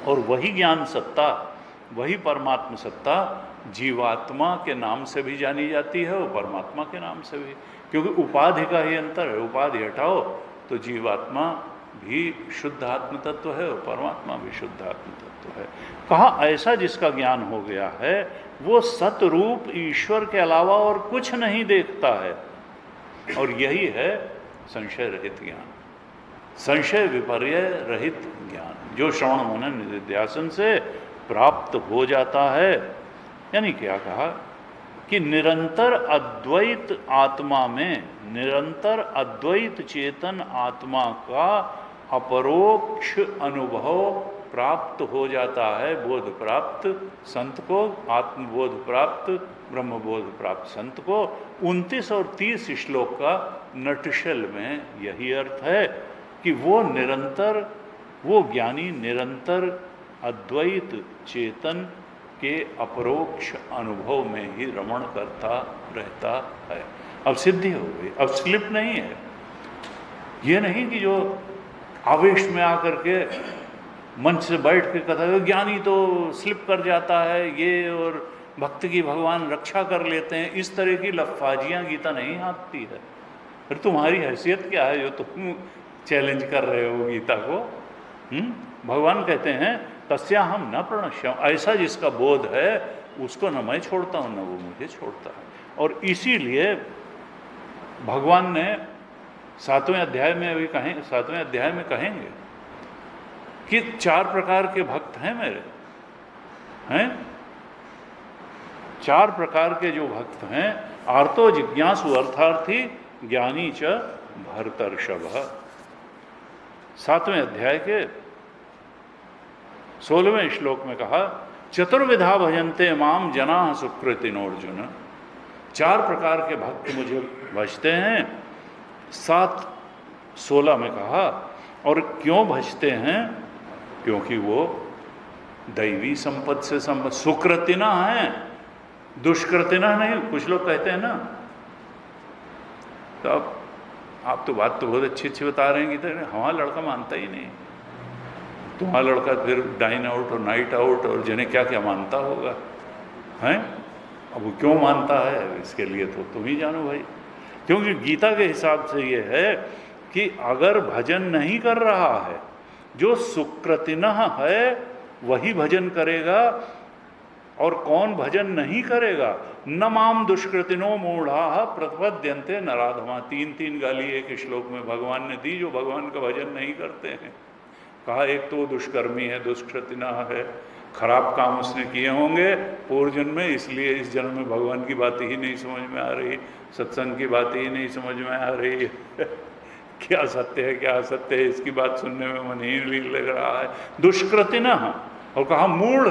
और वही ज्ञान सत्ता, वही परमात्म सत्ता जीवात्मा के नाम से भी जानी जाती है और परमात्मा के नाम से भी, क्योंकि उपाधि का ही अंतर है। उपाधि हटाओ तो जीवात्मा भी शुद्ध आत्म तत्व है और परमात्मा भी शुद्ध आत्म तत्व है। कहा ऐसा जिसका ज्ञान हो गया है वो सतरूप ईश्वर के अलावा और कुछ नहीं देखता है, और यही है संशय रहित ज्ञान, संशय विपर्य रहित ज्ञान, जो श्रवण मनन निधिध्यासन से प्राप्त हो जाता है। यानी क्या कहा कि निरंतर अद्वैत आत्मा में, निरंतर अद्वैत चेतन आत्मा का अपरोक्ष अनुभव प्राप्त हो जाता है। बोध प्राप्त संत को, आत्मबोध प्राप्त, ब्रह्मबोध प्राप्त संत को। 29 और 30 श्लोक का नटशल में यही अर्थ है कि वो निरंतर, वो ज्ञानी निरंतर अद्वैत चेतन के अपरोक्ष अनुभव में ही रमण करता रहता है। अब सिद्धि हो गई, अब स्लिप नहीं है। ये नहीं कि जो आवेश में आकर के मंच से बैठ के कथा, ज्ञानी तो स्लिप कर जाता है ये, और भक्त की भगवान रक्षा कर लेते हैं, इस तरह की लफाजियाँ गीता नहीं हाँकती है। फिर तुम्हारी हैसियत क्या है जो तुम चैलेंज कर रहे हो गीता को? भगवान कहते हैं तस्या हम न प्रणश्याम, ऐसा जिसका बोध है उसको न मैं छोड़ता हूँ न वो मुझे छोड़ता है। और इसीलिए भगवान ने 7वें अध्याय में अभी कहें, 7वें अध्याय में कहेंगे कि 4 प्रकार के भक्त हैं मेरे, हैं 4 प्रकार के जो भक्त हैं। आर्तो जिज्ञासु अर्थार्थी ज्ञानी च भरतर्षभ। 7वें अध्याय के 16वें श्लोक में कहा, चतुर्विधा भजन्ते माम जना सुकृतिनोर्जुन। 4 प्रकार के भक्त मुझे भजते हैं। 7:16 में कहा, और क्यों भजते हैं? क्योंकि वो दैवी संपद से सुकृतिना है, दुष्कृतिना नहीं। कुछ लोग कहते हैं ना, तो अब आप तो बात तो बहुत अच्छी अच्छी बता रहे हैं कि हमारा लड़का मानता ही नहीं, तुम्हारा लड़का फिर डाइन आउट और नाइट आउट और जने क्या क्या मानता होगा, हैं? अब वो क्यों मानता है इसके लिए तो तुम ही जानो भाई। क्योंकि गीता के हिसाब से ये है कि अगर भजन नहीं कर रहा है, जो सुकृतिनः है वही भजन करेगा, और कौन भजन नहीं करेगा? न माम दुष्कृतिनो मूढ़ा प्रपद्यन्ते नराधमा। 3 गाली एक श्लोक में भगवान ने दी जो भगवान का भजन नहीं करते हैं। कहा एक तो दुष्कर्मी है, दुष्कृतिना है, खराब काम उसने किए होंगे पूर्व जन्म में, इसलिए इस जन्म में भगवान की बातें ही नहीं समझ में आ रही, सत्संग की बातें ही नहीं समझ में आ रही क्या सत्य है क्या असत्य है इसकी बात सुनने में मन ही नहीं लग रहा है। दुष्कृति ना, और कहा मूढ़,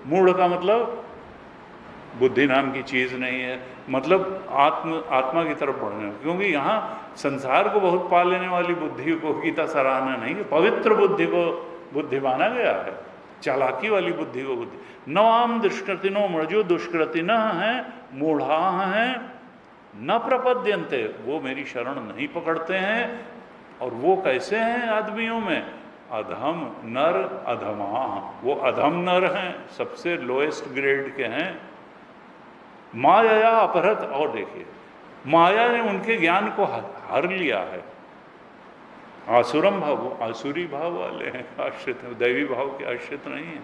मूढ़ का मतलब बुद्धि नाम की चीज़ नहीं है, मतलब आत्मा की तरफ बढ़ने, क्योंकि यहाँ संसार को बहुत पा लेने वाली बुद्धि को गीता सराहना नहीं है, पवित्र बुद्धि को बुद्धि माना गया है, चालाकी वाली बुद्धि को बुद्धि। नवाम दुष्कृतिनो मूढ़, जो दुष्कृति न है, मूढ़ा हैं, न प्रपद्यन्ते, वो मेरी शरण नहीं पकड़ते हैं। और वो कैसे हैं आदमियों में? अधम नर अधमा, वो अधम नर हैं, सबसे लोएस्ट ग्रेड के हैं। माया अपहृत, और देखिए माया ने उनके ज्ञान को हर लिया है। आसुरम भाव, आसुरी भाव वाले हैं, आश्रित हैं, दैवी भाव के आश्रित नहीं है।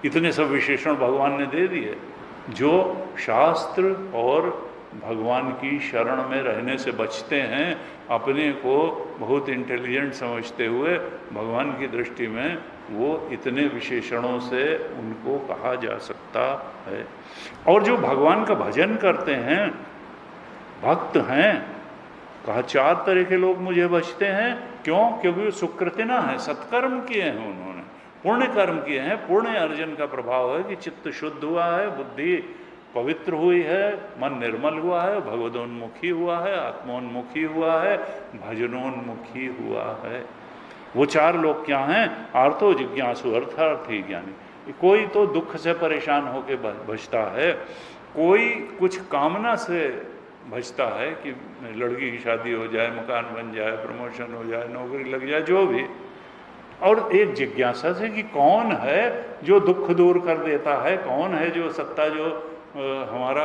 इतने सब विशेषण भगवान ने दे दिए। जो शास्त्र और भगवान की शरण में रहने से बचते हैं, अपने को बहुत इंटेलिजेंट समझते हुए भगवान की दृष्टि में वो इतने विशेषणों से उनको कहा जा सकता है। और जो भगवान का भजन करते हैं, भक्त हैं, कहा 4 तरह के लोग मुझे बचते हैं। क्यों? क्योंकि वो सुकृतिना है, सत्कर्म किए हैं उन्होंने, पुण्य कर्म किए हैं। पुण्य अर्जन का प्रभाव है कि चित्त शुद्ध हुआ है, बुद्धि पवित्र हुई है, मन निर्मल हुआ है, भगवदोन्मुखी हुआ है, आत्मोन्मुखी हुआ है, भजनोन्मुखी हुआ है। वो 4 लोग क्या हैं? आर्थो जिज्ञासु, अर्थार्थी ज्ञानी। कोई तो दुख से परेशान होकर बचता है, कोई कुछ कामना से बचता है कि लड़की की शादी हो जाए, मकान बन जाए, प्रमोशन हो जाए, नौकरी लग जाए, जो भी। और एक जिज्ञासा से कि कौन है जो दुख दूर कर देता है, कौन है जो सत्ता जो हमारा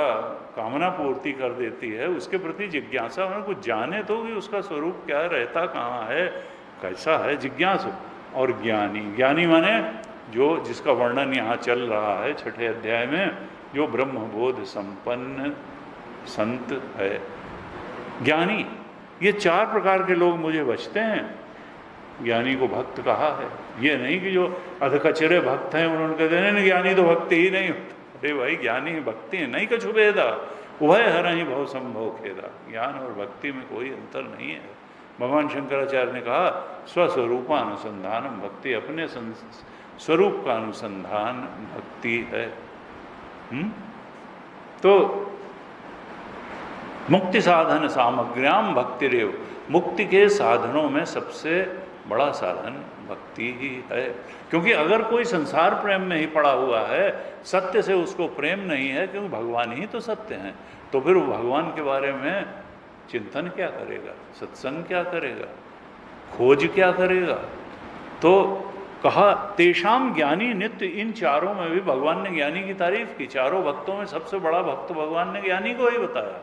कामना पूर्ति कर देती है, उसके प्रति जिज्ञासा, हमें कुछ जाने तो कि उसका स्वरूप क्या रहता कहाँ है, कैसा है, जिज्ञासु। और ज्ञानी, ज्ञानी माने जो जिसका वर्णन यहाँ चल रहा है 6ठे अध्याय में, जो ब्रह्मबोध संपन्न संत है, ज्ञानी। ये 4 प्रकार के लोग मुझे बचते हैं। ज्ञानी को भक्त कहा है, ये नहीं कि जो अधकचरे भक्त हैं उन्होंने कहते नहीं ज्ञानी तो भक्ति ही नहीं होता। अरे भाई, ज्ञानी भक्ति है नहीं कछु भेदा, उभय हरहि भव संभव खेदा। ज्ञान और भक्ति में कोई अंतर नहीं है। भगवान शंकराचार्य ने कहा स्वस्वरूपानुसंधानम भक्ति, अपने स्वरूप का अनुसंधान भक्ति है। तो मुक्ति साधन सामग्र्याम भक्तिरेव, मुक्ति के साधनों में सबसे बड़ा साधन भक्ति ही है। क्योंकि अगर कोई संसार प्रेम में ही पड़ा हुआ है, सत्य से उसको प्रेम नहीं है, क्योंकि भगवान ही तो सत्य हैं, तो फिर वो भगवान के बारे में चिंतन क्या करेगा, सत्संग क्या करेगा, खोज क्या करेगा। तो कहा तेषाम ज्ञानी नित्य, इन 4 में भी भगवान ने ज्ञानी की तारीफ की। 4 भक्तों में सबसे बड़ा भक्त भगवान ने ज्ञानी को ही बताया।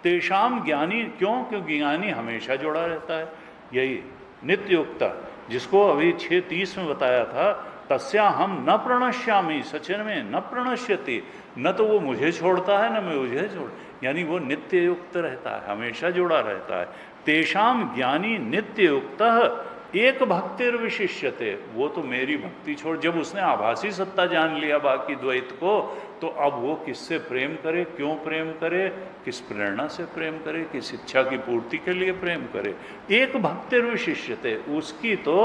तेषाम ज्ञानी, क्यों? क्योंकि ज्ञानी हमेशा जुड़ा रहता है। यही नित्ययुक्ता, जिसको अभी 6:30 में बताया था, तस्या हम न प्रणश्यामी, सचन में न प्रणश्यति, न तो वो मुझे छोड़ता है न मैं मुझे छोड़, यानी वो नित्य युक्त रहता है, हमेशा जुड़ा रहता है। तेषाम ज्ञानी नित्य युक्त एक भक्तिर विशिष्यते, वो तो मेरी भक्ति छोड़, जब उसने आभासी सत्ता जान लिया बाकी द्वैत को, तो अब वो किससे प्रेम करे, क्यों प्रेम करे, किस प्रेरणा से प्रेम करे, किस इच्छा की पूर्ति के लिए प्रेम करे। एक भक्तिर विशिष्यते, उसकी तो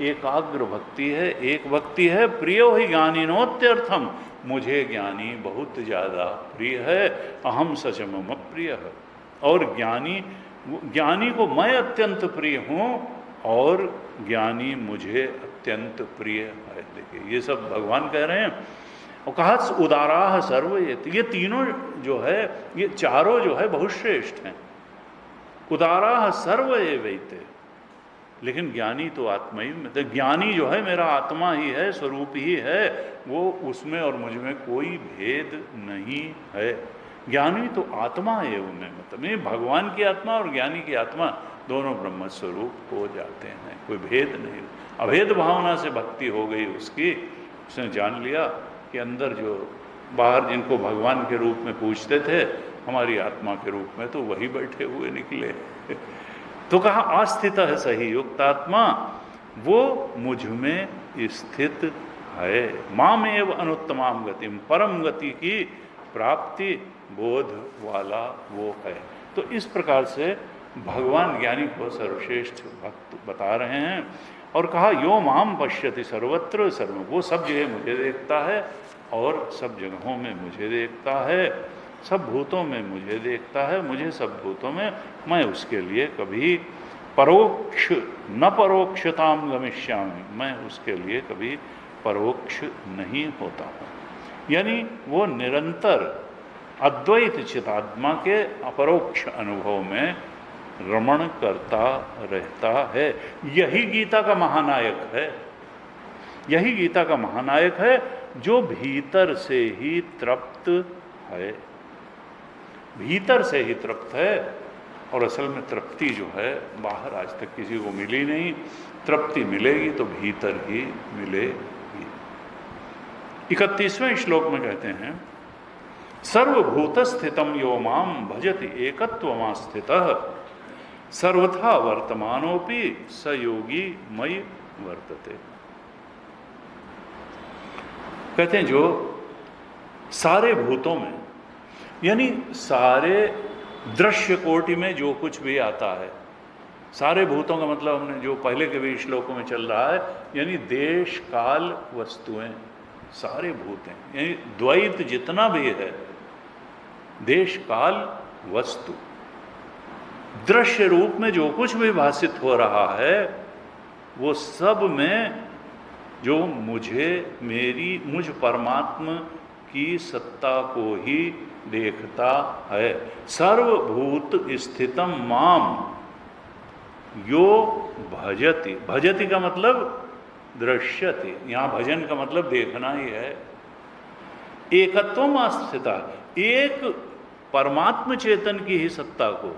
एकाग्र भक्ति है, एक भक्ति है। प्रियो ही ज्ञानिनोत्यर्थम, मुझे ज्ञानी बहुत ज़्यादा प्रिय है। अहम सच मम प्रिय है, और ज्ञानी को मैं अत्यंत प्रिय हूँ, और ज्ञानी मुझे अत्यंत प्रिय है। देखिए ये सब भगवान कह रहे हैं। और कहा उदाराह सर्व, ये तीनों जो है, ये 4 जो है बहुत श्रेष्ठ हैं। उदाराह सर्व ये वैते, लेकिन ज्ञानी तो आत्मा ही में, तो ज्ञानी जो है मेरा आत्मा ही है, स्वरूप ही है, वो उसमें और मुझ में कोई भेद नहीं है। ज्ञानी तो आत्मा है उनमें, मतलब ये भगवान की आत्मा और ज्ञानी की आत्मा दोनों ब्रह्म स्वरूप हो जाते हैं, कोई भेद नहीं। अभेद भावना से भक्ति हो गई उसकी, उसने जान लिया कि अंदर जो बाहर जिनको भगवान के रूप में पूछते थे, हमारी आत्मा के रूप में तो वही बैठे हुए निकले। तो कहा आस्थित है सही युक्त आत्मा, वो मुझ में स्थित है। मामेव अनुत्तमाम गतिम, परम गति की प्राप्ति बोध वाला वो है। तो इस प्रकार से भगवान ज्ञानी को सर्वश्रेष्ठ भक्त बता रहे हैं और कहा यो माम पश्यति सर्वत्र सर्व, वो सब जगह मुझे देखता है और सब जगहों में मुझे देखता है, सब भूतों में मुझे देखता है, मुझे सब भूतों में, मैं उसके लिए कभी परोक्ष न परोक्षताम गमिष्यामि, मैं उसके लिए कभी परोक्ष नहीं होता हूँ। यानी वो निरंतर अद्वैत चितात्मा के अपरोक्ष अनुभव में रमण करता रहता है। यही गीता का महानायक है, यही गीता का महानायक है, जो भीतर से ही तृप्त है, भीतर से ही तृप्त है। और असल में तृप्ति जो है बाहर आज तक किसी को मिली नहीं, तृप्ति मिलेगी तो भीतर ही मिलेगी। 31वें श्लोक में कहते हैं सर्वभूत स्थितम यो माम भजति एकत्वमास्थितः सर्वथा वर्तमानोपि स योगी मयि वर्तते। कहते हैं जो सारे भूतों में, यानी सारे दृश्य कोटि में जो कुछ भी आता है, सारे भूतों का मतलब हमने जो पहले के भी श्लोकों में चल रहा है, यानी देश काल वस्तुएं, सारे भूत हैं, यानी द्वैत जितना भी है, देश काल वस्तु, दृश्य रूप में जो कुछ भी भाषित हो रहा है, वो सब में जो मुझे, मेरी, मुझ परमात्मा की सत्ता को ही देखता है। सर्वभूत स्थितम माम यो भजति, भजति का मतलब दृश्यति, यहाँ भजन का मतलब देखना ही है। एकत्वम आस्थिता, एक परमात्म चेतन की ही सत्ता को,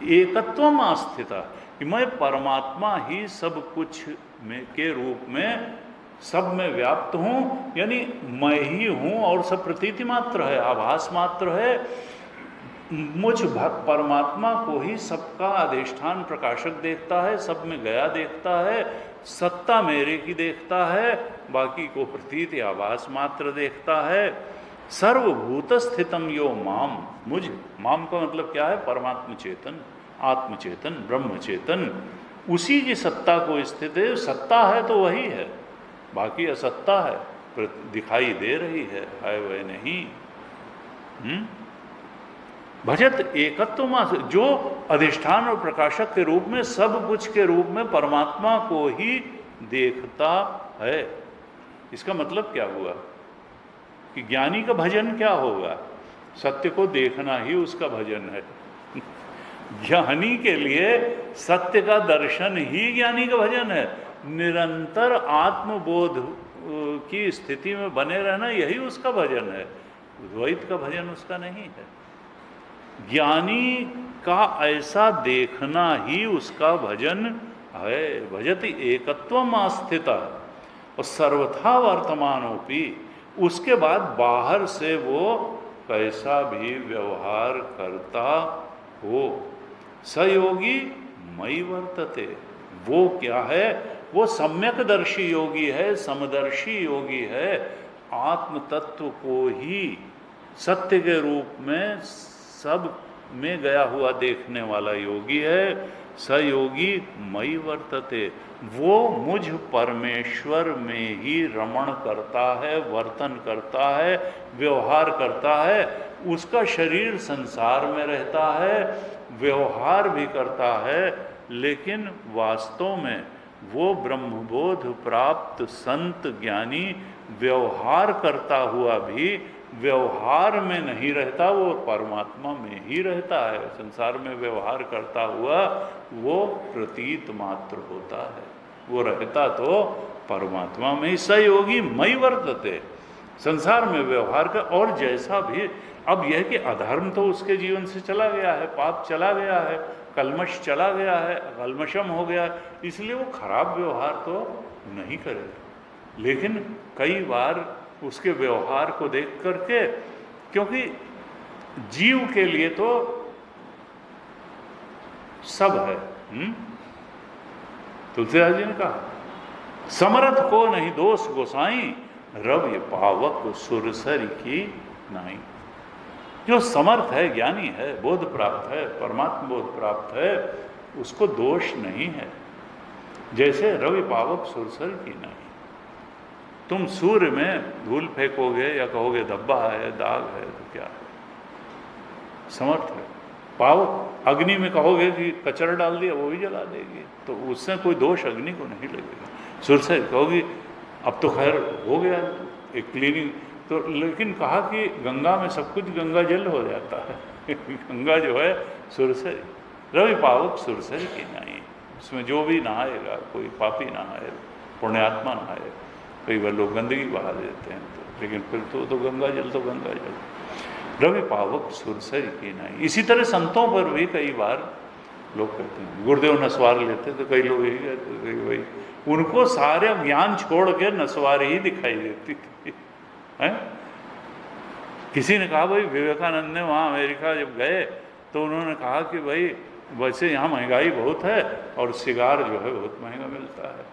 एकत्वम आस्थिता, कि मैं परमात्मा ही सब कुछ में के रूप में सब में व्याप्त हूँ, यानी मैं ही हूँ और सब प्रतीति मात्र है, आभास मात्र है। मुझ परमात्मा को ही सबका अधिष्ठान प्रकाशक देखता है, सब में गया देखता है, सत्ता मेरे की देखता है, बाकी को प्रतीति आभास मात्र देखता है। सर्वभूत स्थितम यो माम, मुझ, माम का मतलब क्या है? परमात्म चेतन, आत्मचेतन, ब्रह्म चेतन, उसी की सत्ता को स्थित है। सत्ता है तो वही है, बाकी असत्ता है, दिखाई दे रही है वह नहीं। भजत एकत्व मास, जो अधिष्ठान और प्रकाशक के रूप में, सब कुछ के रूप में परमात्मा को ही देखता है। इसका मतलब क्या हुआ कि ज्ञानी का भजन क्या होगा? सत्य को देखना ही उसका भजन है। ज्ञानी के लिए सत्य का दर्शन ही ज्ञानी का भजन है। निरंतर आत्मबोध की स्थिति में बने रहना यही उसका भजन है। द्वैत का भजन उसका नहीं है। ज्ञानी का ऐसा देखना ही उसका भजन है। भजति एकत्वम आस्थिता, और सर्वथा वर्तमानोपि, उसके बाद बाहर से वो कैसा भी व्यवहार करता हो, सयोगी मयि वर्तते, वो क्या है? वो सम्यकदर्शी योगी है, समदर्शी योगी है, आत्म तत्व को ही सत्य के रूप में सब में गया हुआ देखने वाला योगी है। सयोगी मयि वर्तते, वो मुझ परमेश्वर में ही रमण करता है, वर्तन करता है, व्यवहार करता है। उसका शरीर संसार में रहता है, व्यवहार भी करता है, लेकिन वास्तव में वो ब्रह्मबोध प्राप्त संत ज्ञानी व्यवहार करता हुआ भी व्यवहार में नहीं रहता, वो परमात्मा में ही रहता है। संसार में व्यवहार करता हुआ वो प्रतीत मात्र होता है, वो रहता तो परमात्मा में ही। सयोगी मयि वर्तते, संसार में व्यवहार कर, और जैसा भी, अब यह कि अधर्म तो उसके जीवन से चला गया है, पाप चला गया है, कलमश चला गया है, कलमशम हो गया, इसलिए वो खराब व्यवहार तो नहीं करेगा। लेकिन कई बार उसके व्यवहार को देख करके, क्योंकि जीव के लिए तो सब है, तुलसीदास जी ने कहा समर्थ को नहीं दोष गोसाई, रवि पावक सुरसरी की नाई। जो समर्थ है, ज्ञानी है, बोध प्राप्त है, परमात्मा बोध प्राप्त है, उसको दोष नहीं है। जैसे रवि पावक सुरसर की नाई। तुम सूर्य में धूल फेंकोगे या कहोगे धब्बा है, दाग है, तो क्या है? समर्थ है। पावक अग्नि में कहोगे कि कचरा डाल दिया, वो भी जला देगी, तो उससे कोई दोष अग्नि को नहीं लगेगा। सुरसर कहोगी अब तो खैर हो गया एक क्लीनिंग, तो लेकिन कहा कि गंगा में सब कुछ गंगा जल हो जाता है गंगा जो है सुरसरी, रवि पावक सुरसरी की नाई। उसमें जो भी नहाएगा, कोई पापी नहाए, पुण्यात्मा नहाए, कई बार लोग गंदगी बहा देते हैं, तो लेकिन फिर तो गंगा जल तो गंगा जल। रवि पावक सुरसरी की नाई। इसी तरह संतों पर भी कई बार लोग कहते हैं, गुरुदेव नस्वार लेते तो कई लोग यही कहते थे भाई उनको सारे ज्ञान छोड़ के नस्वार ही दिखाई देती थी, है? किसी ने कहा भाई विवेकानंद ने वहाँ अमेरिका जब गए तो उन्होंने कहा कि भाई वैसे यहाँ महंगाई बहुत है और सिगार जो है बहुत महंगा मिलता है।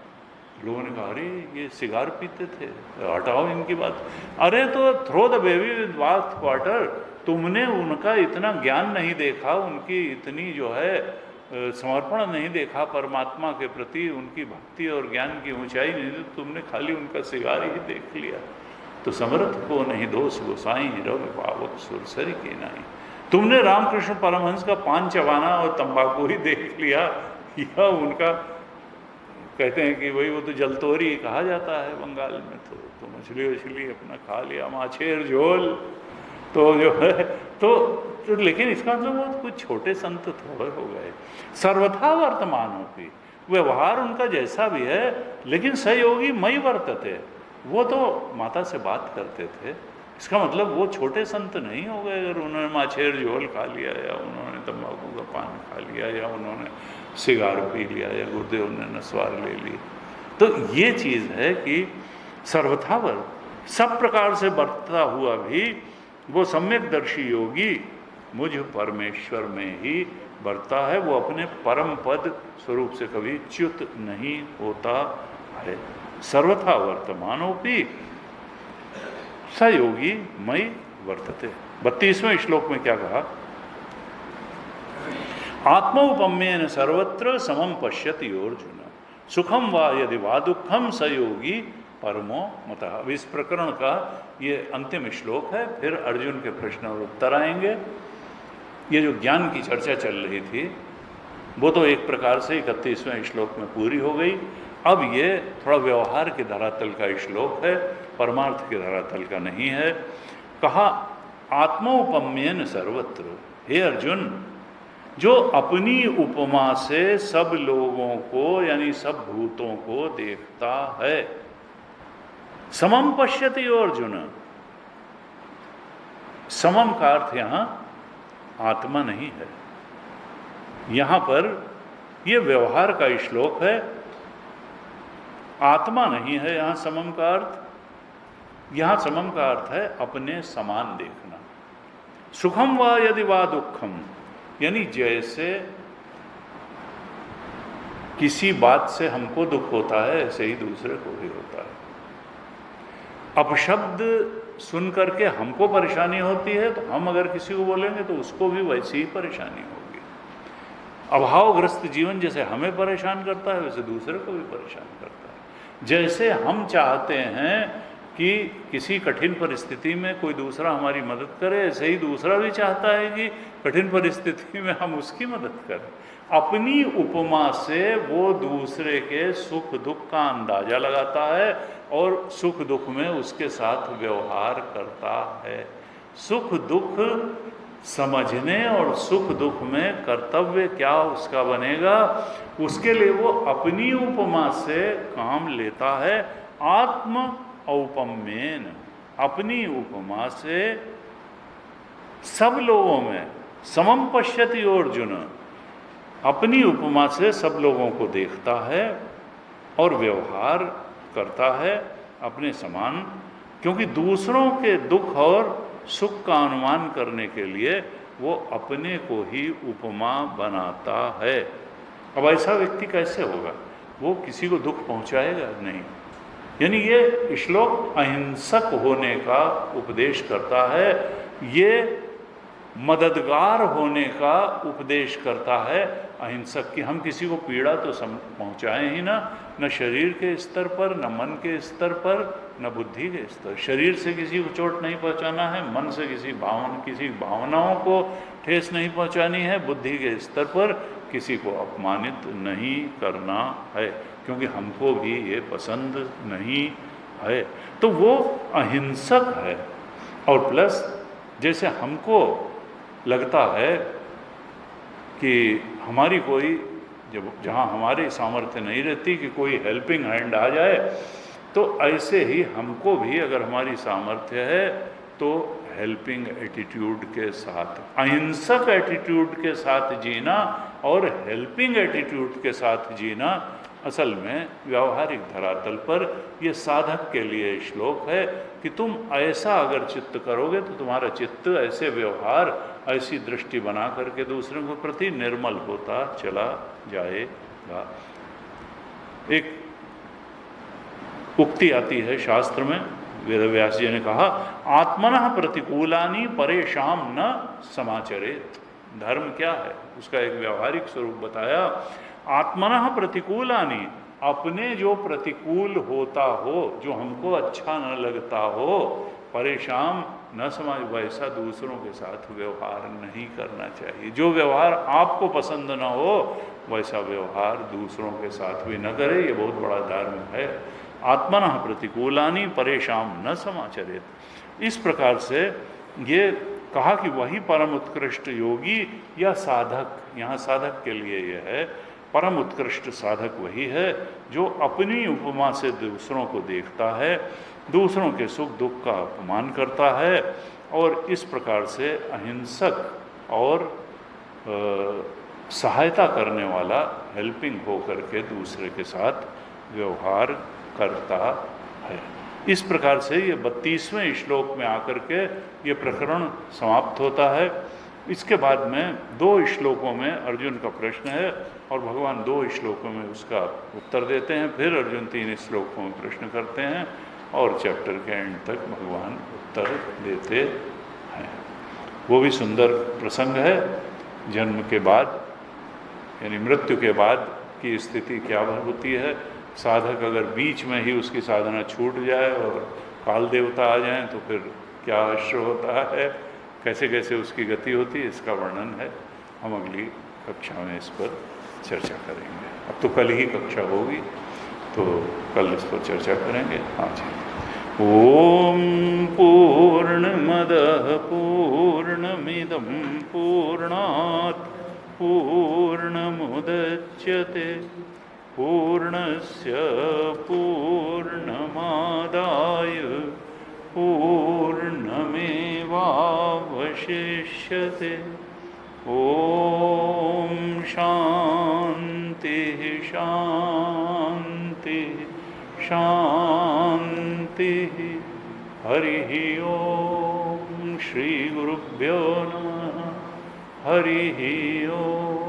लोगों ने कहा अरे ये सिगार पीते थे, हटाओ इनकी बात। अरे तो throw the baby with bath water. तुमने उनका इतना ज्ञान नहीं देखा, उनकी इतनी जो है समर्पण नहीं देखा परमात्मा के प्रति, उनकी भक्ति और ज्ञान की ऊंचाई नहीं, तो तुमने खाली उनका सिगार ही देख लिया। तो समर्थ को नहीं दोष गोसाई, रवि पावक सुरसरी की नाई। तुमने रामकृष्ण परमहंस का पान चबाना और तंबाकू ही देख लिया, यह उनका कहते हैं कि भाई वो तो जलतोरी कहा जाता है बंगाल में, तो मछली वछली अपना खा लिया, माछेर झोल, तो जो है तो लेकिन इसका मतलब वो कुछ छोटे संत थोड़े हो गए। सर्वथा वर्तमानों की व्यवहार उनका जैसा भी है, लेकिन सहयोगी मई वर्तते, वो तो माता से बात करते थे। इसका मतलब वो छोटे संत नहीं हो गए अगर उन्होंने माछेर झोल खा लिया या उन्होंने तंबाकू का पान खा लिया या उन्होंने सिगार पी लिया या गुरुदेव ने नस्वार ले ली। तो ये चीज़ है कि सर्वथावर सब प्रकार से बरतता हुआ भी वो सम्यक दर्शी योगी मुझ परमेश्वर में ही बरता है, वो अपने परम पद स्वरूप से कभी च्युत नहीं होता है। सर्वथा वर्तमानोपि सयोगी मई वर्तते। 32वें श्लोक में क्या कहा? आत्मोपम्येन सर्वत्र समम पश्यति अर्जुन, सुखम वा यदि वा दुखम सयोगी परमो मतः। अब इस प्रकरण का ये अंतिम श्लोक है, फिर अर्जुन के प्रश्न और उत्तर आएंगे। ये जो ज्ञान की चर्चा चल रही थी वो तो एक प्रकार से 31वें श्लोक में पूरी हो गई। अब ये थोड़ा व्यवहार के धरातल का श्लोक है, परमार्थ के धरातल का नहीं है। कहा आत्मोपम्येन सर्वत्र, हे अर्जुन जो अपनी उपमा से सब लोगों को यानी सब भूतों को देखता है। समम पश्यति अर्जुन, समम का अर्थ यहां आत्मा नहीं है, यहां पर यह व्यवहार का श्लोक है, आत्मा नहीं है यहां समम का अर्थ। यहां समम का अर्थ है अपने समान देखना। सुखम वा यदि वा दुखम, यानी जैसे किसी बात से हमको दुख होता है ऐसे ही दूसरे को भी होता है। अपशब्द सुन करके हमको परेशानी होती है तो हम अगर किसी को बोलेंगे तो उसको भी वैसी ही परेशानी होगी। अभावग्रस्त जीवन जैसे हमें परेशान करता है वैसे दूसरे को भी परेशान करता है। जैसे हम चाहते हैं कि किसी कठिन परिस्थिति में कोई दूसरा हमारी मदद करे, ऐसे ही दूसरा भी चाहता है कि कठिन परिस्थिति में हम उसकी मदद करें। अपनी उपमा से वो दूसरे के सुख दुख का अंदाजा लगाता है और सुख दुख में उसके साथ व्यवहार करता है। सुख दुख समझने और सुख दुख में कर्तव्य क्या उसका बनेगा, उसके लिए वो अपनी उपमा से काम लेता है। आत्म औपम्येन, अपनी उपमा से सब लोगों में समम पश्यति अर्जुन, अपनी उपमा से सब लोगों को देखता है और व्यवहार करता है अपने समान, क्योंकि दूसरों के दुख और सुख का अनुमान करने के लिए वो अपने को ही उपमा बनाता है। अब ऐसा व्यक्ति कैसे होगा? वो किसी को दुख पहुंचाएगा नहीं। यानी ये श्लोक अहिंसक होने का उपदेश करता है, ये मददगार होने का उपदेश करता है अहिंसक की। हम किसी को पीड़ा तो पहुंचाएं ही ना, न शरीर के स्तर पर, न मन के स्तर पर, न बुद्धि के स्तर। शरीर से किसी को चोट नहीं पहुंचाना है, मन से किसी भावनाओं को ठेस नहीं पहुंचानी है, बुद्धि के स्तर पर किसी को अपमानित नहीं करना है, क्योंकि हमको भी ये पसंद नहीं है। तो वो अहिंसक है। और प्लस जैसे हमको लगता है कि हमारी कोई जहाँ हमारी सामर्थ्य नहीं रहती कि कोई हेल्पिंग हैंड आ जाए, तो ऐसे ही हमको भी अगर हमारी सामर्थ्य है तो हेल्पिंग एटीट्यूड के साथ, अहिंसक एटीट्यूड के साथ जीना और हेल्पिंग एटीट्यूड के साथ जीना असल में व्यावहारिक धरातल पर ये साधक के लिए श्लोक है कि तुम ऐसा अगर चित्त करोगे तो तुम्हारा चित्त ऐसे व्यवहार, ऐसी दृष्टि बना करके दूसरों के प्रति निर्मल होता चला जाएगा। एक उक्ति आती है शास्त्र में, वेदव्यास जी ने कहा, आत्मनः प्रतिकूलानि परेशान न समाचरेत। धर्म क्या है उसका एक व्यावहारिक स्वरूप बताया। आत्मनः प्रतिकूलानि, अपने जो प्रतिकूल होता हो, जो हमको अच्छा न लगता हो, परेशान न समाज, वैसा दूसरों के साथ व्यवहार नहीं करना चाहिए। जो व्यवहार आपको पसंद न हो वैसा व्यवहार दूसरों के साथ भी न करे। ये बहुत बड़ा धर्म है। आत्मनः प्रतिकूलानि परेशान न समाचरेत। इस प्रकार से ये कहा कि वही परम उत्कृष्ट योगी या साधक, यहाँ साधक के लिए यह है, परम उत्कृष्ट साधक वही है जो अपनी उपमा से दूसरों को देखता है, दूसरों के सुख दुख का अपमान करता है और इस प्रकार से अहिंसक और सहायता करने वाला, हेल्पिंग होकर के दूसरे के साथ व्यवहार करता है। इस प्रकार से ये 32वें श्लोक में आकर के ये प्रकरण समाप्त होता है। इसके बाद में 2 श्लोकों में अर्जुन का प्रश्न है और भगवान 2 श्लोकों में उसका उत्तर देते हैं। फिर अर्जुन 3 श्लोकों में प्रश्न करते हैं और चैप्टर के एंड तक भगवान उत्तर देते हैं। वो भी सुंदर प्रसंग है। जन्म के बाद यानी मृत्यु के बाद की स्थिति क्या होती है, साधक अगर बीच में ही उसकी साधना छूट जाए और काल देवता आ जाएं तो फिर क्या अश्र होता है, कैसे कैसे उसकी गति होती है, इसका वर्णन है। हम अगली कक्षा में इस पर चर्चा करेंगे। अब तो कल ही कक्षा होगी तो कल इस पर चर्चा करेंगे। हाँ जी। ओम पूर्णमदः पूर्णमिदं पूर्णात् पूर्णमुदच्यते पूर्णस्य पूर्णमादाय पूर्णमेवावशिष्यते। ओम शांति शांति शांति। हरि ओम। श्री गुरुभ्यो नमः। हरि ओम।